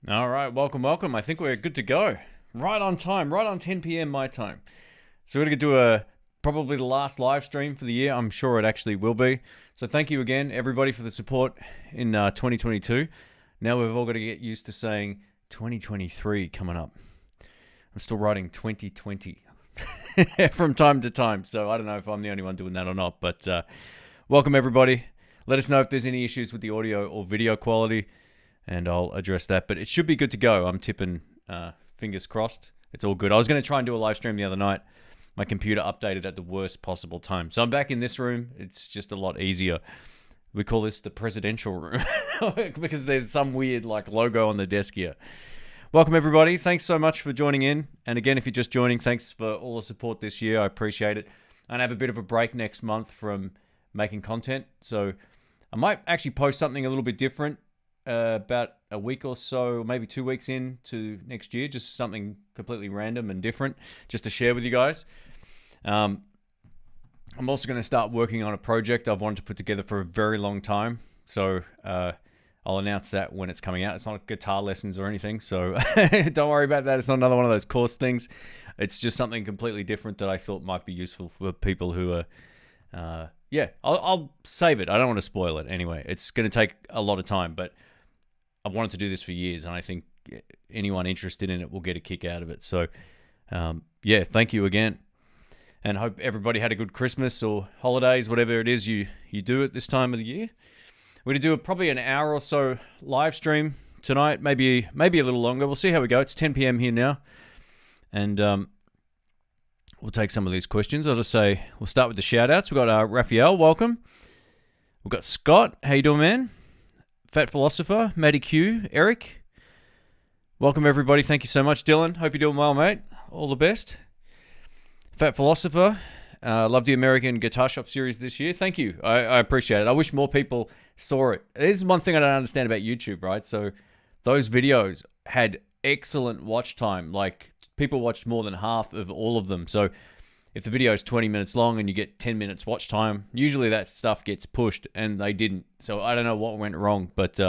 All right, welcome. I think we're good to go. Right on time, right on 10 p.m. my time. So we're going to do probably the last live stream for the year. I'm sure it actually will be. So thank you again, everybody, for the support in 2022. Now we've all got to get used to saying 2023 coming up. I'm still writing 2020 from time to time. So I don't know if I'm the only one doing that or not. But welcome, everybody. Let us know if there's any issues with the audio or video quality, and I'll address that. But it should be good to go. I'm tipping fingers crossed. It's all good. I was going to try and do a live stream the other night. My computer updated at the worst possible time. So I'm back in this room. It's just a lot easier. We call this the presidential room because there's some weird like logo on the desk here. Welcome, everybody. Thanks so much for joining in. And again, if you're just joining, thanks for all the support this year. I appreciate it. And I have a bit of a break next month from making content. So I might actually post something a little bit different about a week or so, maybe 2 weeks into next year, just something completely random and different just to share with you guys. I'm also going to start working on a project I've wanted to put together for a very long time. So I'll announce that when it's coming out. It's not guitar lessons or anything, so don't worry about that. It's not another one of those course things. It's just something completely different that I thought might be useful for people who are... I'll save it. I don't want to spoil it anyway. It's going to take a lot of time, but I've wanted to do this for years, and I think anyone interested in it will get a kick out of it. So, thank you again, and hope everybody had a good Christmas or holidays, whatever it is you do at this time of the year. We're going to do probably an hour or so live stream tonight, maybe a little longer. We'll see how we go. It's 10 p.m. here now, and we'll take some of these questions. I'll just say we'll start with the shout-outs. We've got Raphael, welcome. We've got Scott. How you doing, man? Fat Philosopher, Matty Q, Eric. Welcome, everybody. Thank you so much. Dylan, hope you're doing well, mate. All the best. Fat Philosopher, love the American Guitar Shop series this year. Thank you. I appreciate it. I wish more people saw it. This is one thing I don't understand about YouTube, right? So those videos had excellent watch time. Like, people watched more than half of all of them. So if the video is 20 minutes long and you get 10 minutes watch time, usually that stuff gets pushed, and they didn't. So I don't know what went wrong, but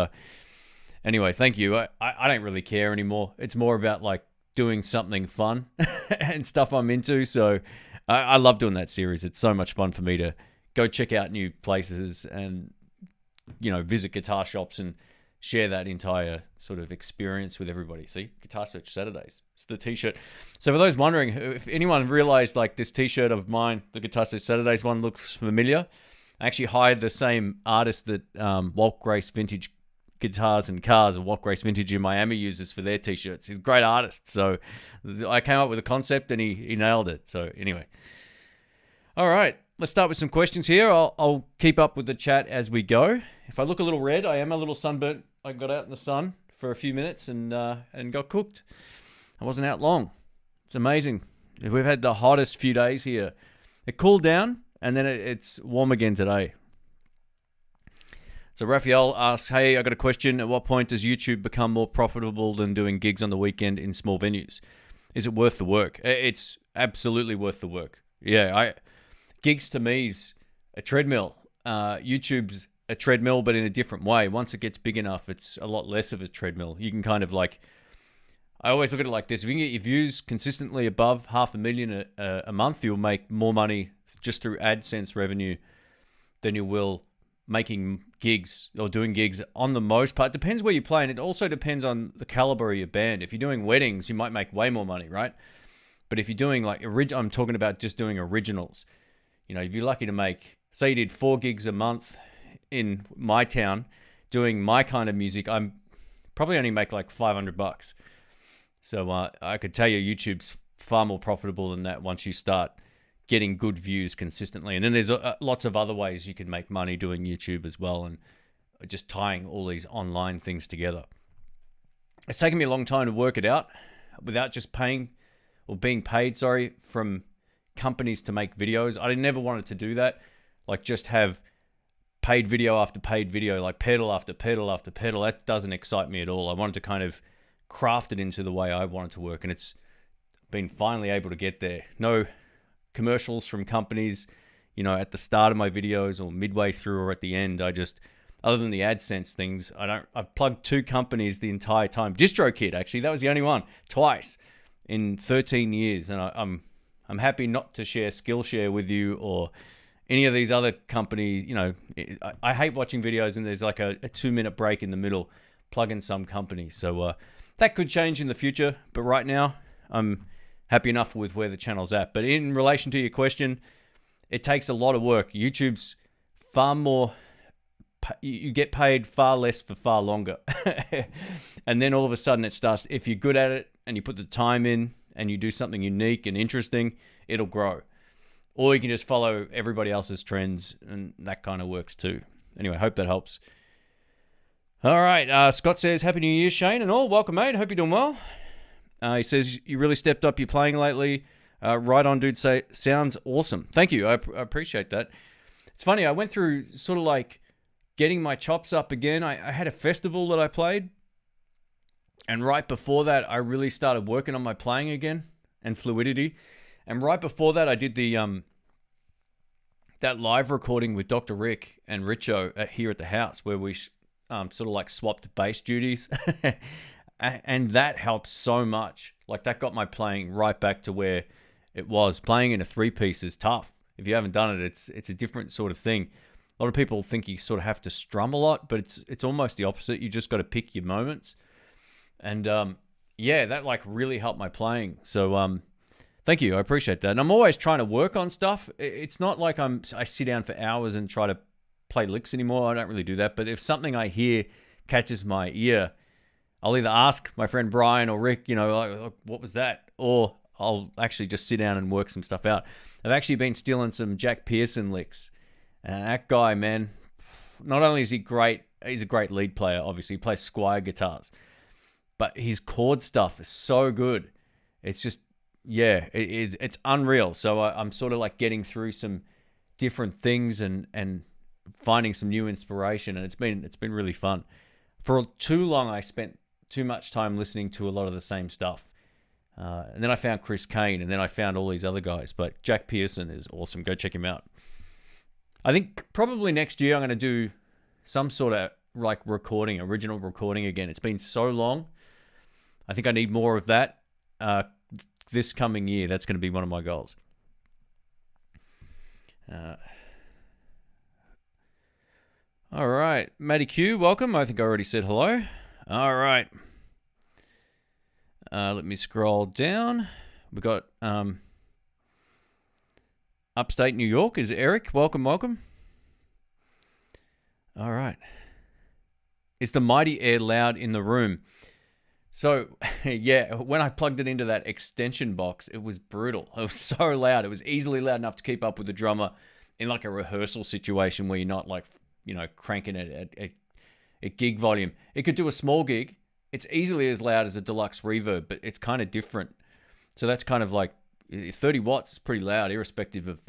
anyway, thank you. I don't really care anymore. It's more about like doing something fun and stuff I'm into. So I love doing that series. It's so much fun for me to go check out new places and, visit guitar shops and share that entire sort of experience with everybody. See, Guitar Search Saturdays. It's the t-shirt. So for those wondering, if anyone realized like this t-shirt of mine, the Guitar Search Saturdays one looks familiar, I actually hired the same artist that Walt Grace Vintage Guitars and Cars, or Walt Grace Vintage in Miami, uses for their t-shirts. He's a great artist. So I came up with a concept and he nailed it. So anyway. All right. Let's start with some questions here. I'll keep up with the chat as we go. If I look a little red, I am a little sunburnt. I got out in the sun for a few minutes and got cooked. I wasn't out long. It's amazing. We've had the hottest few days here. It cooled down, and then it's warm again today. So Raphael asks, hey, I got a question. At what point does YouTube become more profitable than doing gigs on the weekend in small venues? Is it worth the work? It's absolutely worth the work. Yeah, gigs to me is a treadmill. YouTube's a treadmill, but in a different way. Once it gets big enough, it's a lot less of a treadmill. You can kind of like, I always look at it like this. If you can get your views consistently above 500,000 a month, you'll make more money just through AdSense revenue than you will making gigs or doing gigs on the most part. It depends where you play, and it also depends on the caliber of your band. If you're doing weddings, you might make way more money, right? But if you're doing like, I'm talking about just doing originals, you'd be lucky to make, say you did 4 gigs a month in my town doing my kind of music, I'm probably only make like $500. So I could tell you YouTube's far more profitable than that once you start getting good views consistently. And then there's lots of other ways you can make money doing YouTube as well, and just tying all these online things together. It's taken me a long time to work it out without just paying or being paid, from companies to make videos. I never wanted to do that. Like just have paid video after paid video, like pedal after pedal after pedal. That doesn't excite me at all. I wanted to kind of craft it into the way I wanted to work, and it's been finally able to get there. No commercials from companies, at the start of my videos or midway through or at the end. I just other than the AdSense things, I've plugged 2 companies the entire time. DistroKid, actually, that was the only one, twice in 13 years. And I'm happy not to share Skillshare with you or any of these other companies. You know, I hate watching videos and there's like a 2-minute break in the middle. Plug in some company. So that could change in the future. But right now, I'm happy enough with where the channel's at. But in relation to your question, it takes a lot of work. YouTube's far more... You get paid far less for far longer. And then all of a sudden it starts, if you're good at it and you put the time in and you do something unique and interesting, it'll grow. Or you can just follow everybody else's trends, and that kind of works too. Anyway, hope that helps. All right, Scott says, Happy New Year, Shane, and all. Welcome, mate. Hope you're doing well. He says, you really stepped up your playing lately. Right on, dude. Sounds awesome. Thank you. I appreciate that. It's funny, I went through sort of like getting my chops up again. I had a festival that I played, and right before that, I really started working on my playing again and fluidity. And right before that, I did the that live recording with Dr. Rick and Richo here at the house, where we sort of like swapped bass duties, and that helped so much. Like that got my playing right back to where it was. Playing in a 3-piece is tough. If you haven't done it, it's a different sort of thing. A lot of people think you sort of have to strum a lot, but it's almost the opposite. You just got to pick your moments. And yeah, that like really helped my playing. So thank you. I appreciate that. And I'm always trying to work on stuff. It's not like I sit down for hours and try to play licks anymore. I don't really do that. But if something I hear catches my ear, I'll either ask my friend Brian or Rick, you know, like, what was that? Or I'll actually just sit down and work some stuff out. I've actually been stealing some Jack Pearson licks. And that guy, man, not only is he great, he's a great lead player, obviously. He plays Squire guitars. But his chord stuff is so good. It's just, yeah, it's unreal. So I'm sort of like getting through some different things and finding some new inspiration. And it's been really fun. For too long, I spent too much time listening to a lot of the same stuff. And then I found Chris Kane, and then I found all these other guys. But Jack Pearson is awesome. Go check him out. I think probably next year I'm going to do some sort of like recording, original recording again. It's been so long. I think I need more of that this coming year. That's going to be one of my goals. All right. Matty Q, welcome. I think I already said hello. All right. Let me scroll down. We got... Upstate New York is Eric. Welcome, welcome. All right. Is the Mighty Air Loud in the room? So, yeah, when I plugged it into that extension box, it was brutal. It was so loud. It was easily loud enough to keep up with the drummer in like a rehearsal situation where you're not like, you know, cranking it at gig volume. It could do a small gig. It's easily as loud as a deluxe reverb, but it's kind of different. So that's kind of like 30 watts is pretty loud, irrespective of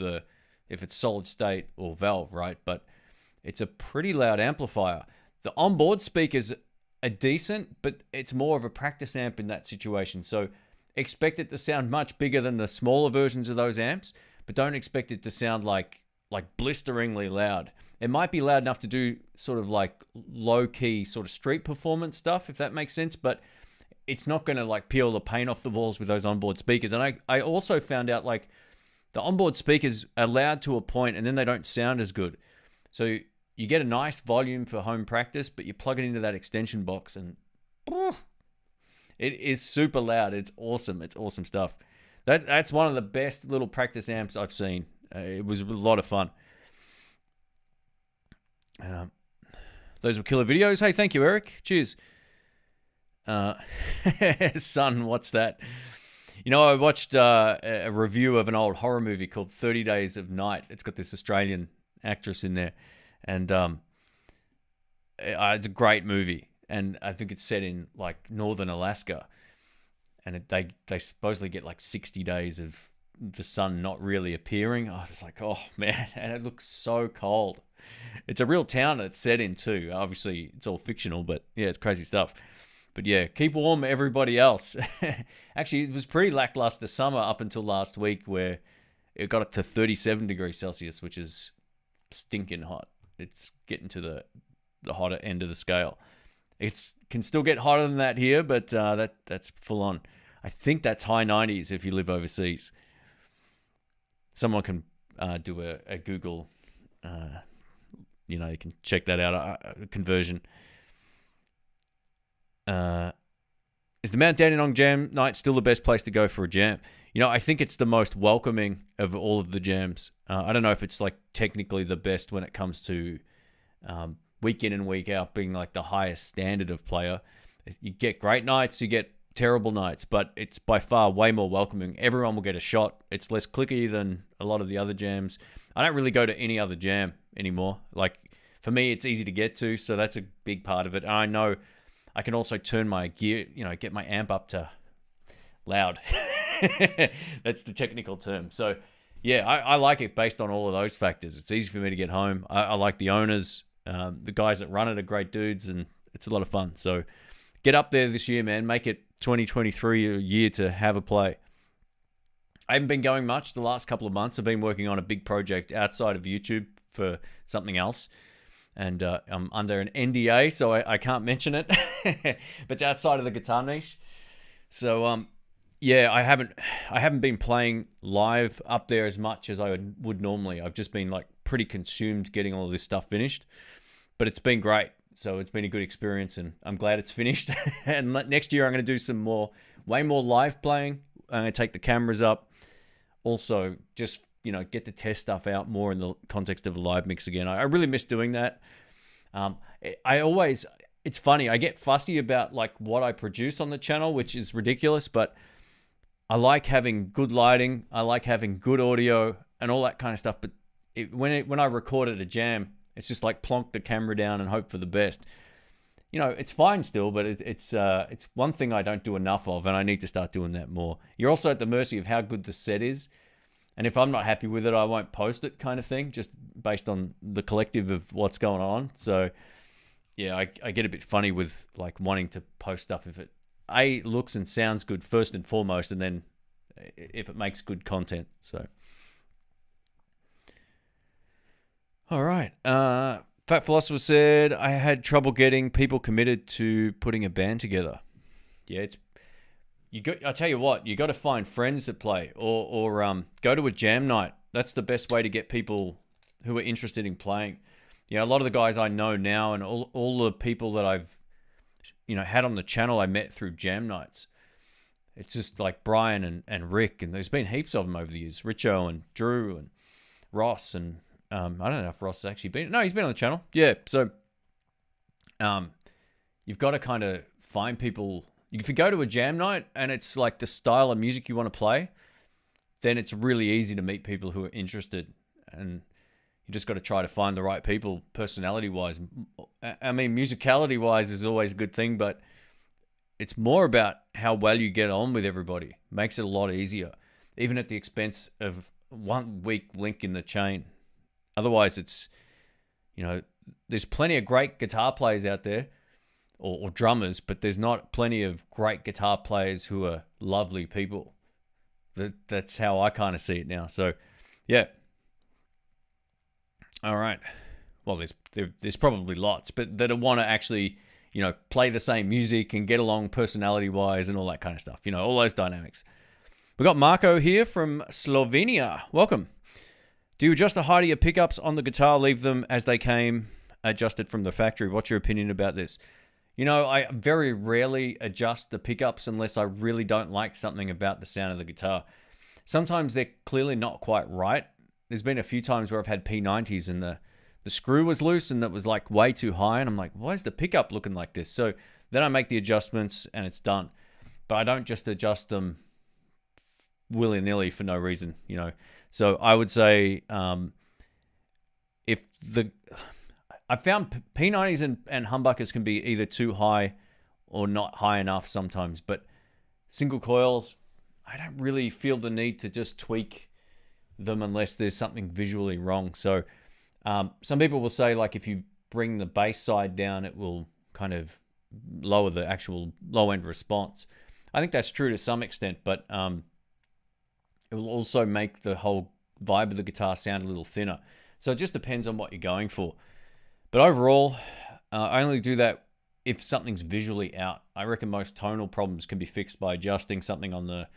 if it's solid state or valve, right? But it's a pretty loud amplifier. The onboard speakers are decent, but it's more of a practice amp in that situation. So expect it to sound much bigger than the smaller versions of those amps, but don't expect it to sound like blisteringly loud. It might be loud enough to do sort of like low-key sort of street performance stuff, if that makes sense, but it's not going to like peel the paint off the walls with those onboard speakers. And I also found out like the onboard speakers are loud to a point and then they don't sound as good. So you get a nice volume for home practice, but you plug it into that extension box and it is super loud. It's awesome. It's awesome stuff. That's one of the best little practice amps I've seen. It was a lot of fun. Those were killer videos. Hey, thank you, Eric. Cheers. Son, what's that? You know, I watched a review of an old horror movie called 30 Days of Night. It's got this Australian actress in there. And it's a great movie. And I think it's set in like northern Alaska. And they supposedly get like 60 days of the sun not really appearing. I was like, oh man, and it looks so cold. It's a real town it's set in too. Obviously, it's all fictional, but yeah, it's crazy stuff. But yeah, keep warm, everybody else. Actually, it was pretty lackluster summer up until last week where it got up to 37 degrees Celsius, which is stinking hot. It's getting to the the hotter end of the scale. It can still get hotter than that here, but that's full on. I think that's high 90s if you live overseas. Someone can do a Google, you can check that out, conversion. Is the Mount Dandenong Jam night still the best place to go for a jam? I think it's the most welcoming of all of the jams. I don't know if it's like technically the best when it comes to week in and week out being like the highest standard of player. You get great nights, you get terrible nights, but it's by far way more welcoming. Everyone will get a shot. It's less clicky than a lot of the other jams. I don't really go to any other jam anymore. Like, for me, it's easy to get to, so that's a big part of it. And I know I can also turn my gear, get my amp up to loud. That's the technical term. So, yeah, I like it based on all of those factors. It's easy for me to get home. I like the owners. The guys that run it are great dudes, and it's a lot of fun. So get up there this year, man. Make it 2023 a year to have a play. I haven't been going much the last couple of months. I've been working on a big project outside of YouTube for something else. And I'm under an NDA, so I can't mention it. But it's outside of the guitar niche. So, yeah, I haven't been playing live up there as much as I would normally. I've just been like pretty consumed getting all of this stuff finished. But it's been great. So it's been a good experience, and I'm glad it's finished. And next year I'm going to do way more live playing. I'm going to take the cameras up. Also, just, get to test stuff out more in the context of a live mix again. I really miss doing that. It's funny, I get fussy about like what I produce on the channel, which is ridiculous, but I like having good lighting. I like having good audio and all that kind of stuff. But when I record at a jam, it's just like plonk the camera down and hope for the best. It's fine still, but it's one thing I don't do enough of, and I need to start doing that more. You're also at the mercy of how good the set is. And if I'm not happy with it, I won't post it, kind of thing, just based on the collective of what's going on. So, yeah, I get a bit funny with like wanting to post stuff if it looks and sounds good first and foremost, and then if it makes good content. So, all right. Fat Philosopher said, I had trouble getting people committed to putting a band together. Yeah, I tell you what, you got to find friends that play, or go to a jam night. That's the best way to get people who are interested in playing. A lot of the guys I know now, and all the people that I've had on the channel, I met through jam nights. It's just like Brian and Rick, and there's been heaps of them over the years. Richo and Drew and Ross, and I don't know if Ross has actually been. No, he's been on the channel. Yeah, so you've got to kind of find people. If you go to a jam night and it's like the style of music you want to play, then it's really easy to meet people who are interested. And you just got to try to find the right people personality-wise. I mean, musicality-wise is always a good thing, but it's more about how well you get on with everybody. Makes it a lot easier, even at the expense of one weak link in the chain. Otherwise, it's, there's plenty of great guitar players out there, or drummers, but there's not plenty of great guitar players who are lovely people. That's how I kind of see it now. So, yeah. All right. Well, there's probably lots, but that want to actually, play the same music and get along personality-wise and all that kind of stuff. All those dynamics. We got Marco here from Slovenia. Welcome. Do you adjust the height of your pickups on the guitar, leave them as they came, adjusted from the factory? What's your opinion about this? I very rarely adjust the pickups unless I really don't like something about the sound of the guitar. Sometimes they're clearly not quite right. There's been a few times where I've had P90s and the screw was loose and that was like way too high, and I'm like, why is the pickup looking like this? So then I make the adjustments and it's done. But I don't just adjust them willy-nilly for no reason, So I would say I found P90s and humbuckers can be either too high or not high enough sometimes, but single coils, I don't really feel the need to just tweak them unless there's something visually wrong. So some people will say, like, if you bring the bass side down, it will kind of lower the actual low-end response. I think that's true to some extent, but it will also make the whole vibe of the guitar sound a little thinner. So it just depends on what you're going for. But overall, I only do that if something's visually out. I reckon most tonal problems can be fixed by adjusting something on the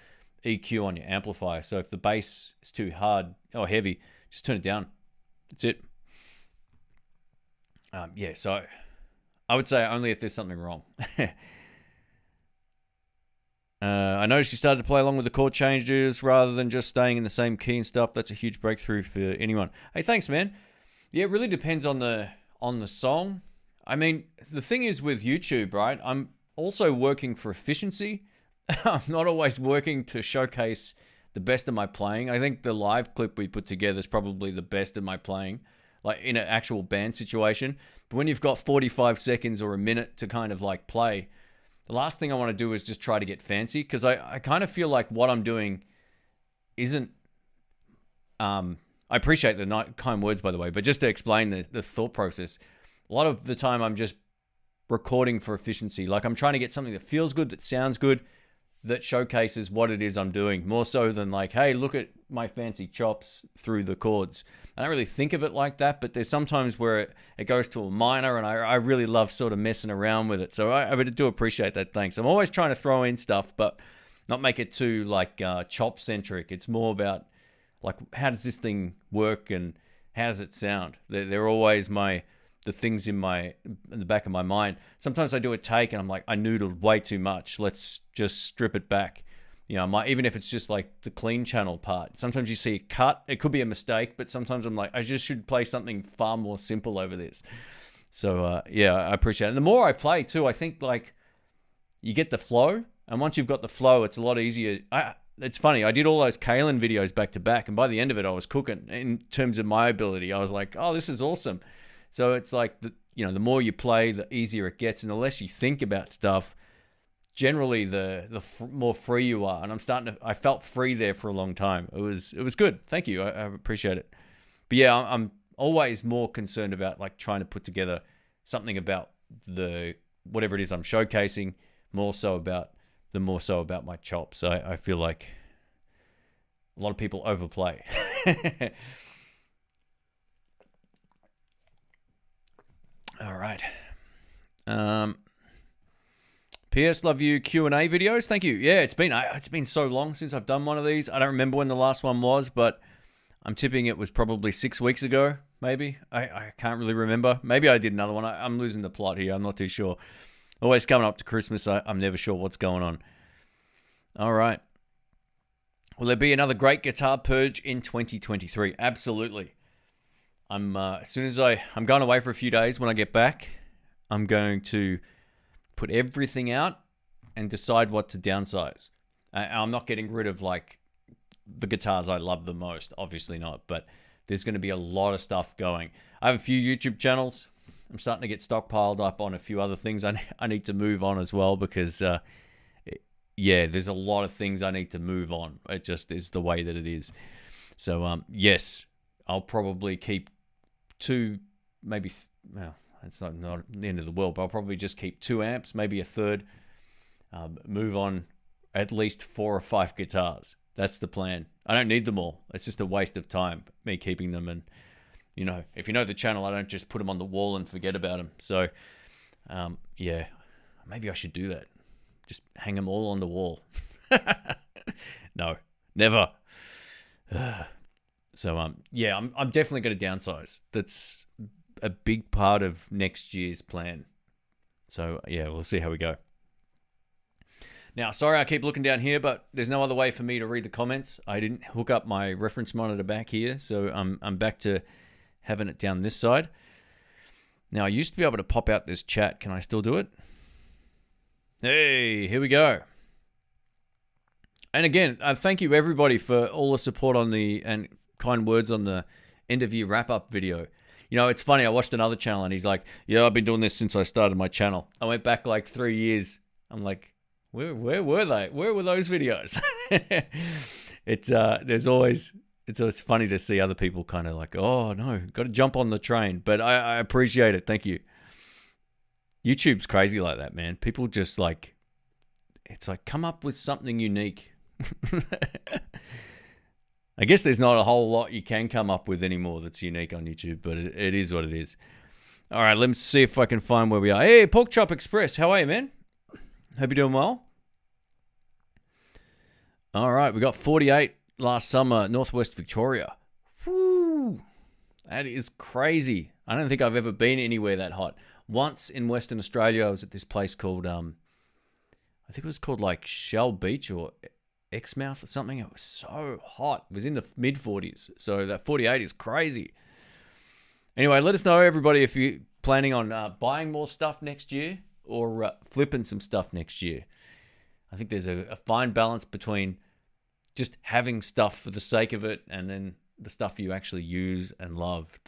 EQ on your amplifier. So if the bass is too hard or heavy, just turn it down. That's it. Yeah, so I would say only if there's something wrong. I noticed you started to play along with the chord changes rather than just staying in the same key and stuff. That's a huge breakthrough for anyone. Hey, thanks, man. Yeah, it really depends on the song. I mean, the thing is with YouTube, right? I'm also working for efficiency. I'm not always working to showcase the best of my playing. I think the live clip we put together is probably the best of my playing, like in an actual band situation. But when you've got 45 seconds or a minute to kind of like play, the last thing I want to do is just try to get fancy, because I kind of feel like what I'm doing isn't... I appreciate the kind words, by the way, but just to explain the thought process, a lot of the time I'm just recording for efficiency. Like I'm trying to get something that feels good, that sounds good, that showcases what it is I'm doing, more so than like, hey, look at my fancy chops through the chords. I don't really think of it like that, but there's sometimes where it goes to a minor, and I really love sort of messing around with it. So I do appreciate that. Thanks. I'm always trying to throw in stuff, but not make it too like chop centric. It's more about like, how does this thing work and how does it sound? They're always the things in the back of my mind. Sometimes I do a take and I'm like, I noodled way too much. Let's just strip it back. You know, even if it's just like the clean channel part. Sometimes you see a cut. It could be a mistake, but sometimes I'm like, I just should play something far more simple over this. So yeah, I appreciate it. And the more I play too, I think like you get the flow. And once you've got the flow, it's a lot easier. It's funny, I did all those Kalen videos back to back, and by the end of it, I was cooking in terms of my ability. I was like, oh, this is awesome. So it's like, the more you play, the easier it gets, and the less you think about stuff, generally the more free you are. And I felt free there for a long time. It was good. Thank you. I appreciate it. But yeah, I'm always more concerned about like trying to put together something about whatever it is I'm showcasing, more so about my chops. I feel like a lot of people overplay. All right. PS, love you Q&A videos. Thank you. Yeah, it's been so long since I've done one of these. I don't remember when the last one was, but I'm tipping it was probably 6 weeks ago, maybe. I can't really remember. Maybe I did another one. I'm losing the plot here. I'm not too sure. Always coming up to Christmas, I'm never sure what's going on. All right. Will there be another great guitar purge in 2023? Absolutely. As soon as I'm going away for a few days. When I get back, I'm going to put everything out and decide what to downsize. I'm not getting rid of like the guitars I love the most, obviously not, but there's going to be a lot of stuff going. I have a few YouTube channels. I'm starting to get stockpiled up on a few other things I need to move on as well, because yeah, there's a lot of things I need to move on. It just is the way that it is. So yes, I'll probably keep two, maybe, well, it's not the end of the world, but I'll probably just keep 2 amps, maybe a third, move on at least 4 or 5 guitars. That's the plan. I don't need them all. It's just a waste of time, me keeping them. And, if you know the channel, I don't just put them on the wall and forget about them. So, yeah, maybe I should do that. Just hang them all on the wall. No, never. So, yeah, I'm definitely going to downsize. That's a big part of next year's plan. So, yeah, we'll see how we go. Now, sorry I keep looking down here, but there's no other way for me to read the comments. I didn't hook up my reference monitor back here, so I'm back to having it down this side. Now, I used to be able to pop out this chat. Can I still do it? Hey, here we go. And again, thank you everybody for all the support and kind words on the end of year wrap-up video. It's funny, I watched another channel and he's like, yeah, I've been doing this since I started my channel. I went back like 3 years. I'm like, where were they? Where were those videos? It's funny to see other people kind of like, oh no, got to jump on the train. But I appreciate it. Thank you. YouTube's crazy like that, man. People just like, it's like, come up with something unique. I guess there's not a whole lot you can come up with anymore that's unique on YouTube, but it is what it is. All right, let's see if I can find where we are. Hey, Pork Chop Express. How are you, man? Hope you're doing well. All right, we got 48 last summer, Northwest Victoria. Woo! That is crazy. I don't think I've ever been anywhere that hot. Once in Western Australia, I was at this place called, I think it was called like Shell Beach or Exmouth or something. It was so hot. It was in the mid-40s. So that 48 is crazy. Anyway, let us know, everybody, if you're planning on buying more stuff next year or flipping some stuff next year. I think there's a fine balance between just having stuff for the sake of it and then the stuff you actually use and love.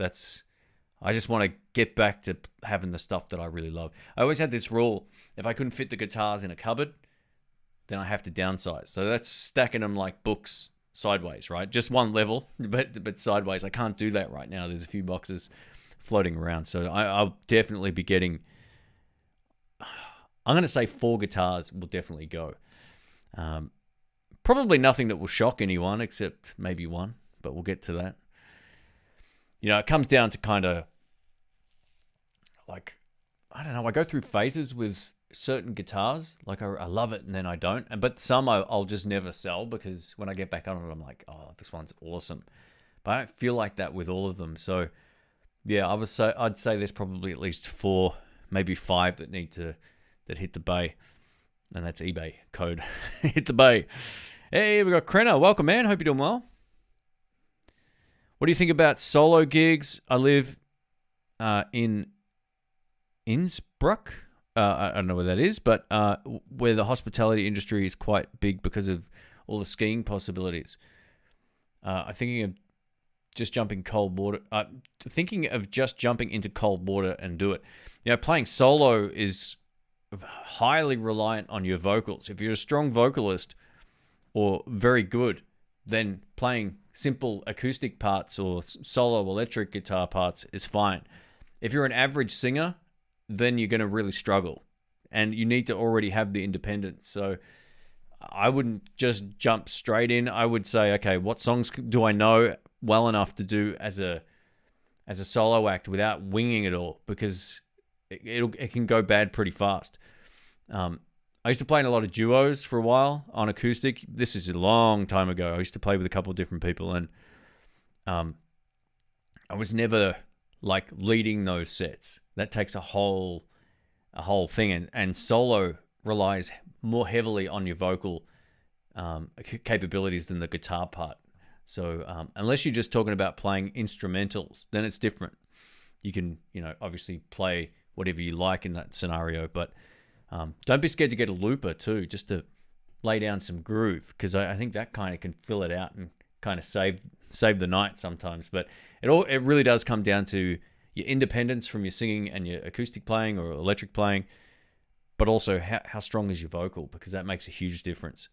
I just want to get back to having the stuff that I really love. I always had this rule: if I couldn't fit the guitars in a cupboard, then I have to downsize. So that's stacking them like books sideways, right? Just one level, but sideways. I can't do that right now. There's a few boxes floating around. So I'll definitely be getting, I'm going to say 4 guitars will definitely go. Probably nothing that will shock anyone except maybe one, but we'll get to that. You know, it comes down to kind of like, I don't know, I go through phases with certain guitars. Like I love it and then I don't. But some I'll just never sell because when I get back on it, I'm like, oh, this one's awesome. But I don't feel like that with all of them. So yeah, I'd say there's probably at least 4, maybe 5 that hit the bay. And that's eBay code. Hit the bay. Hey, we got Krenner. Welcome, man. Hope you're doing well. What do you think about solo gigs? I live in Innsbruck. I don't know where that is, but where the hospitality industry is quite big because of all the skiing possibilities. I'm thinking of just jumping cold water. Thinking of just jumping into cold water and do it. You know, playing solo is highly reliant on your vocals. If you're a strong vocalist or very good, then playing simple acoustic parts or solo electric guitar parts is fine. If you're an average singer, then you're going to really struggle and you need to already have the independence. So I wouldn't just jump straight in. I would say, okay, what songs do I know well enough to do as a solo act without winging it all, because it can go bad pretty fast. I used to play in a lot of duos for a while on acoustic. This is a long time ago. I used to play with a couple of different people, and I was never like leading those sets. That takes a whole thing, and solo relies more heavily on your vocal capabilities than the guitar part. So unless you're just talking about playing instrumentals, then it's different. You can, obviously play whatever you like in that scenario, but don't be scared to get a looper too, just to lay down some groove, because I think that kind of can fill it out and kind of save the night sometimes. But it really does come down to your independence from your singing and your acoustic playing or electric playing, but also how strong is your vocal, because that makes a huge difference.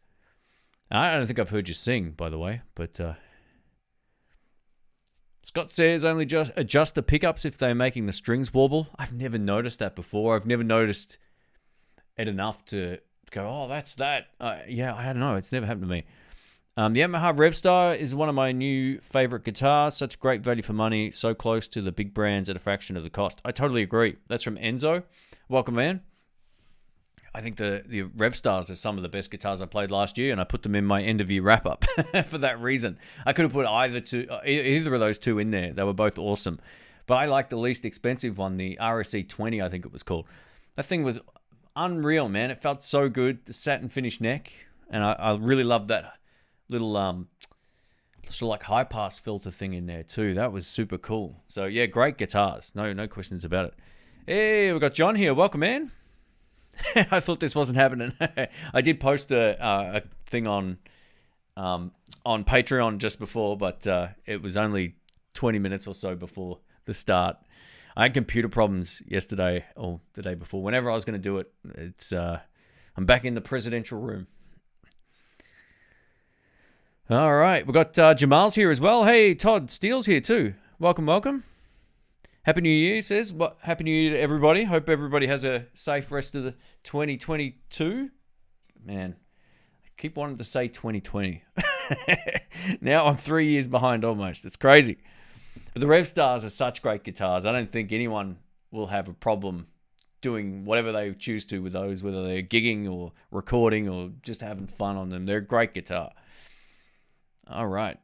I don't think I've heard you sing, by the way, but Scott says only just adjust the pickups if they're making the strings warble. I've never noticed that before. I've never noticed it enough to go, oh, that's that. Yeah, I don't know. It's never happened to me. The Yamaha Revstar is one of my new favorite guitars. Such great value for money. So close to the big brands at a fraction of the cost. I totally agree. That's from Enzo. Welcome, man. I think the Revstars are some of the best guitars I played last year, and I put them in my end-of-year wrap-up for that reason. I could have put either of those two in there. They were both awesome. But I like the least expensive one, the RSC 20, I think it was called. That thing was unreal, man. It felt so good. The satin finish neck, and I really loved that little sort of like high-pass filter thing in there too. That was super cool. So yeah, great guitars. No questions about it. Hey, we got John here. Welcome, man. I thought this wasn't happening. I did post a thing on Patreon just before, but it was only 20 minutes or so before the start. I had computer problems yesterday or the day before. Whenever I was going to do it, I'm back in the presidential room. All right, we've got Jamal's here as well. Hey, Todd Steele's here too. Welcome. Happy New Year, he says. Happy New Year to everybody. Hope everybody has a safe rest of the 2022. Man, I keep wanting to say 2020. Now I'm 3 years behind almost. It's crazy. But the Revstars are such great guitars. I don't think anyone will have a problem doing whatever they choose to with those, whether they're gigging or recording or just having fun on them. They're a great guitar. All right.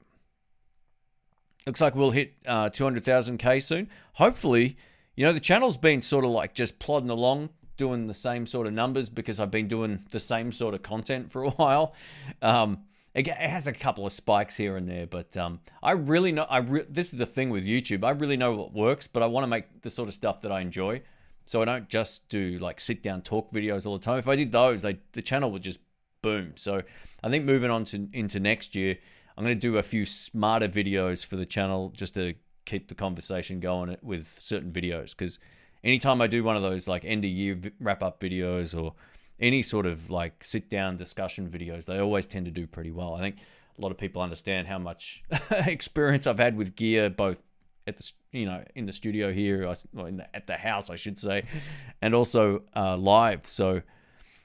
Looks like we'll hit 200,000K soon. Hopefully, the channel's been sort of like just plodding along, doing the same sort of numbers because I've been doing the same sort of content for a while. It has a couple of spikes here and there, but I really know. This is the thing with YouTube. I really know what works, but I want to make the sort of stuff that I enjoy. So I don't just do like sit down talk videos all the time. If I did those, the channel would just boom. So I think moving on into next year, I'm going to do a few smarter videos for the channel just to keep the conversation going with certain videos. Because anytime I do one of those like end of year wrap up videos or any sort of like sit down discussion videos, they always tend to do pretty well. I think a lot of people understand how much experience I've had with gear, both at the in the studio here, at the house, I should say, and also live. So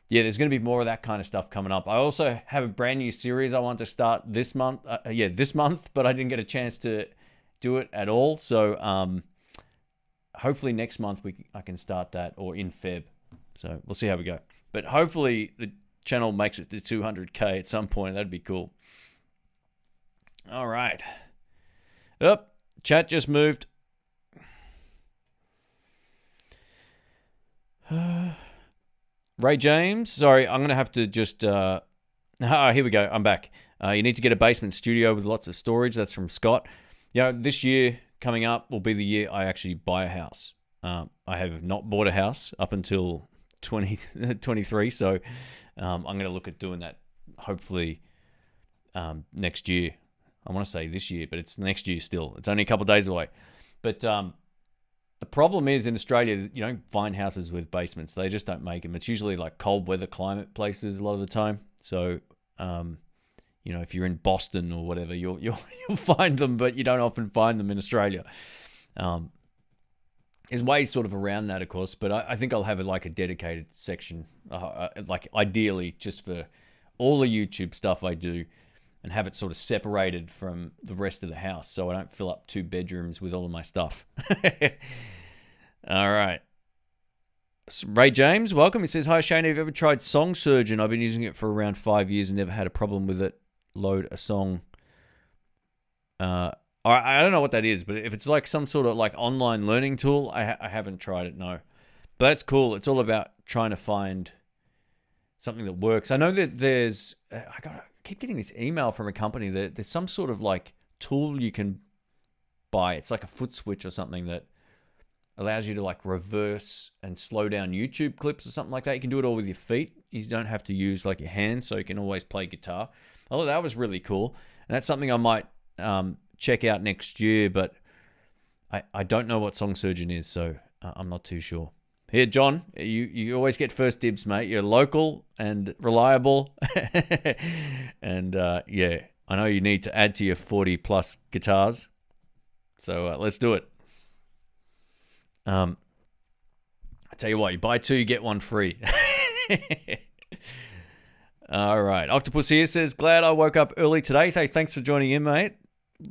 yeah, there's going to be more of that kind of stuff coming up. I also have a brand new series I want to start this month. This month, but I didn't get a chance to do it at all. So hopefully next month I can start that, or in Feb. So we'll see how we go. But hopefully the channel makes it to 200K at some point. That'd be cool. All right. Chat just moved. Ray James. Sorry, I'm going to have to just... here we go. I'm back. You need to get a basement studio with lots of storage. That's from Scott. This year coming up will be the year I actually buy a house. I have not bought a house up until 2023, so I'm going to look at doing that hopefully next year. I want to say this year, but it's next year still. It's only a couple of days away. But the problem is in Australia, you don't find houses with basements. They just don't make them. It's usually like cold weather climate places a lot of the time. So, if you're in Boston or whatever, you'll find them, but you don't often find them in Australia. There's ways sort of around that, of course, but I think I'll have like a dedicated section, like ideally just for all the YouTube stuff I do, and have it sort of separated from the rest of the house so I don't fill up 2 bedrooms with all of my stuff. All right. Ray James, welcome. He says, hi, Shane. Have you ever tried Song Surgeon? I've been using it for around 5 years and never had a problem with it. Load a song. I don't know what that is, but if it's like some sort of like online learning tool, I haven't tried it, no. But that's cool. It's all about trying to find something that works. I know that there's... I keep getting this email from a company that there's some sort of like tool you can buy. It's like a foot switch or something that allows you to like reverse and slow down YouTube clips or something like that. You can do it all with your feet. You don't have to use like your hands, so you can always play guitar. Oh, that was really cool. And that's something I might check out next year, but I don't know what Song Surgeon is, so I'm not too sure. Here, John, you always get first dibs, mate. You're local and reliable. And, I know you need to add to your 40-plus guitars. So let's do it. I tell you what, you buy 2, you get 1 free. All right. Octopus here says, glad I woke up early today. Hey, thanks for joining in, mate.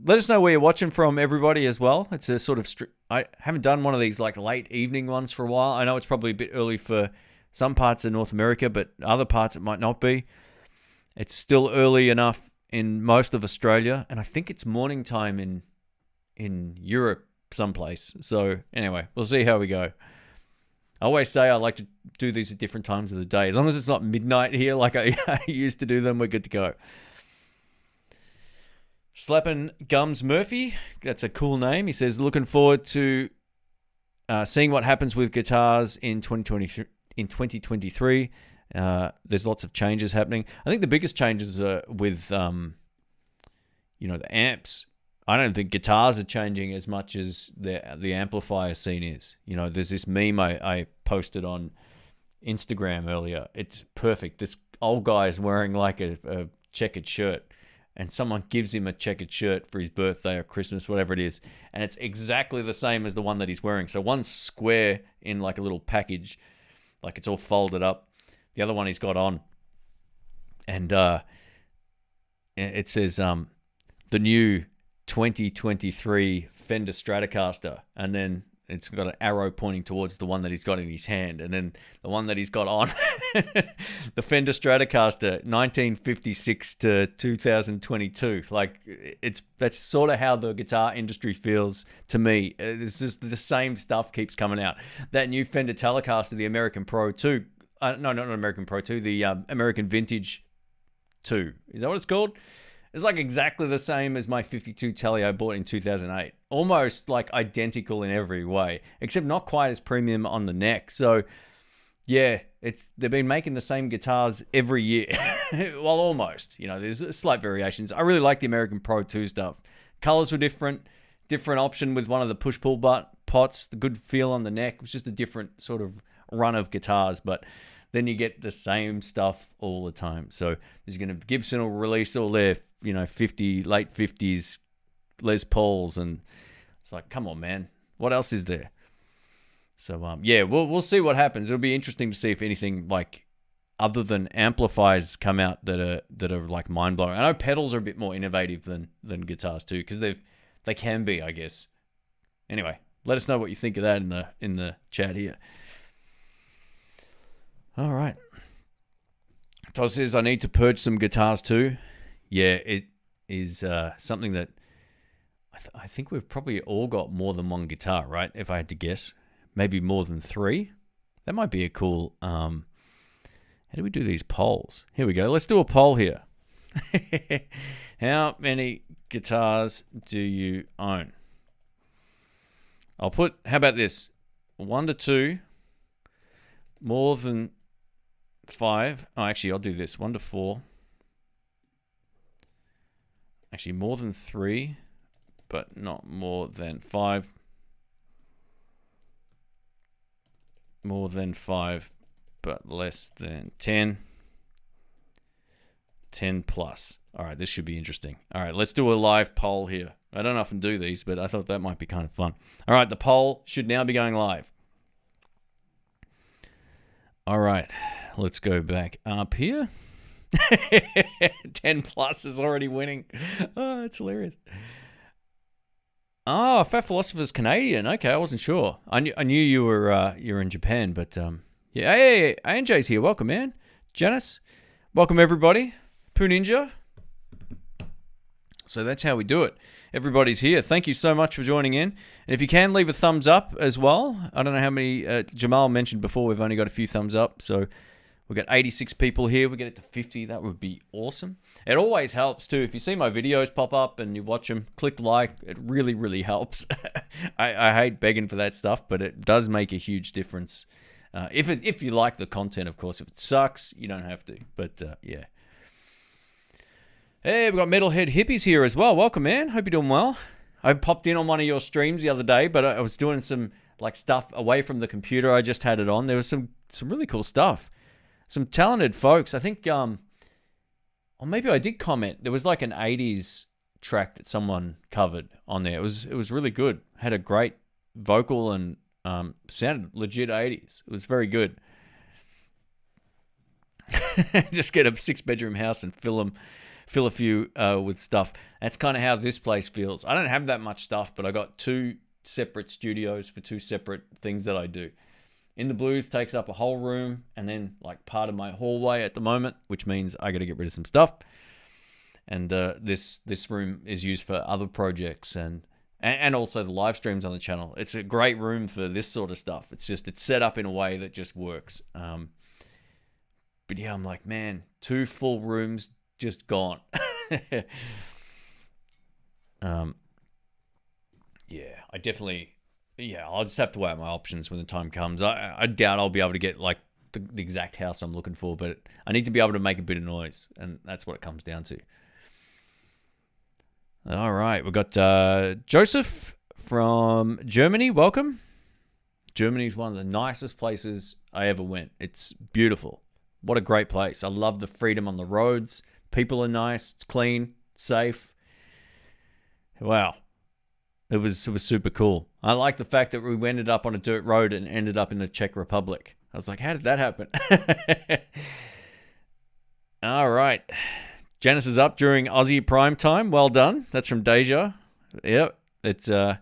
Let us know where you're watching from, everybody, as well. It's a sort of... I haven't done one of these like late evening ones for a while. I know it's probably a bit early for some parts of North America, but other parts it might not be. It's still early enough in most of Australia, and I think it's morning time in Europe someplace. So anyway, we'll see how we go. I always say I like to do these at different times of the day. As long as it's not midnight here like I used to do them, we're good to go. Slappin' Gums Murphy, that's a cool name. He says, looking forward to seeing what happens with guitars in 2023. There's lots of changes happening. I think the biggest changes are with, the amps. I don't think guitars are changing as much as the amplifier scene is. There's this meme I posted on Instagram earlier. It's perfect. This old guy is wearing like a checkered shirt, and someone gives him a checkered shirt for his birthday or Christmas, whatever it is, and it's exactly the same as the one that he's wearing. So one's square in like a little package, like it's all folded up. The other one he's got on, and it says the new 2023 Fender Stratocaster, and then it's got an arrow pointing towards the one that he's got in his hand, and then the one that he's got on the Fender Stratocaster 1956 to 2022. Like, that's sort of how the guitar industry feels to me. It's just the same stuff keeps coming out. That new Fender Telecaster, the American Pro 2, no, not American Pro 2, the American Vintage 2. Is that what it's called? It's like exactly the same as my 52 Tele I bought in 2008. Almost like identical in every way, except not quite as premium on the neck. So, yeah, they've been making the same guitars every year. Well, almost. There's slight variations. I really like the American Pro 2 stuff. Colors were different option with one of the push-pull pots. The good feel on the neck. It was just a different sort of run of guitars, but then you get the same stuff all the time. So Gibson will release all their, late 50s Les Pauls, and it's like, come on, man, what else is there? So yeah, we'll see what happens. It'll be interesting to see if anything like other than amplifiers come out that are like mind blowing. I know pedals are a bit more innovative than guitars too, because they can be, I guess. Anyway, let us know what you think of that in the chat here. All right. Todd says, I need to purge some guitars too. Yeah, it is something that I think we've probably all got more than one guitar, right? If I had to guess. Maybe more than 3. That might be a cool... how do we do these polls? Here we go. Let's do a poll here. How many guitars do you own? How about this? 1 to 2. More than 5. Oh, actually, I'll do this. 1 to 4. Actually, more than 3, but not more than 5. More than 5, but less than 10. 10 plus. All right, this should be interesting. All right, let's do a live poll here. I don't often do these, but I thought that might be kind of fun. All right, the poll should now be going live. All right, let's go back up here. 10 plus is already winning. Oh, that's hilarious. Oh, Fat Philosopher's Canadian. Okay, I wasn't sure. I knew you were you're in Japan, but yeah. Hey, ANJ's here. Welcome, man. Janice, welcome everybody. Poo Ninja. So that's how we do it. Everybody's here. Thank you so much for joining in. And if you can, leave a thumbs up as well. I don't know how many. Jamal mentioned before we've only got a few thumbs up, so we've got 86 people here. We get it to 50. That would be awesome. It always helps too. If you see my videos pop up and you watch them, click like. It really, really helps. I hate begging for that stuff, but it does make a huge difference. If you like the content, of course. If it sucks, you don't have to. But yeah. Hey, we've got Metalhead Hippies here as well. Welcome, man. Hope you're doing well. I popped in on one of your streams the other day, but I was doing some like stuff away from the computer. I just had it on. There was some really cool stuff. Some talented folks. I think, or maybe I did comment. There was like an 80s track that someone covered on there. It was really good. Had a great vocal and sounded legit 80s. It was very good. Just get a 6-bedroom house and fill a few with stuff. That's kind of how this place feels. I don't have that much stuff, but I got 2 separate studios for 2 separate things that I do. In the Blues takes up a whole room and then like part of my hallway at the moment, which means I got to get rid of some stuff. And this room is used for other projects and also the live streams on the channel. It's a great room for this sort of stuff. It's set up in a way that just works. But yeah, I'm like, man, 2 full rooms just gone. Yeah, I definitely... Yeah, I'll just have to weigh out my options when the time comes. I doubt I'll be able to get like the exact house I'm looking for, but I need to be able to make a bit of noise, and that's what it comes down to. All right, we've got Joseph from Germany. Welcome. Germany is one of the nicest places I ever went. It's beautiful. What a great place. I love the freedom on the roads. People are nice. It's clean, safe. Wow. It was super cool. I like the fact that we ended up on a dirt road and ended up in the Czech Republic. I was like, how did that happen? All right. Janice is up during Aussie prime time. Well done. That's from Deja. Yep. It's the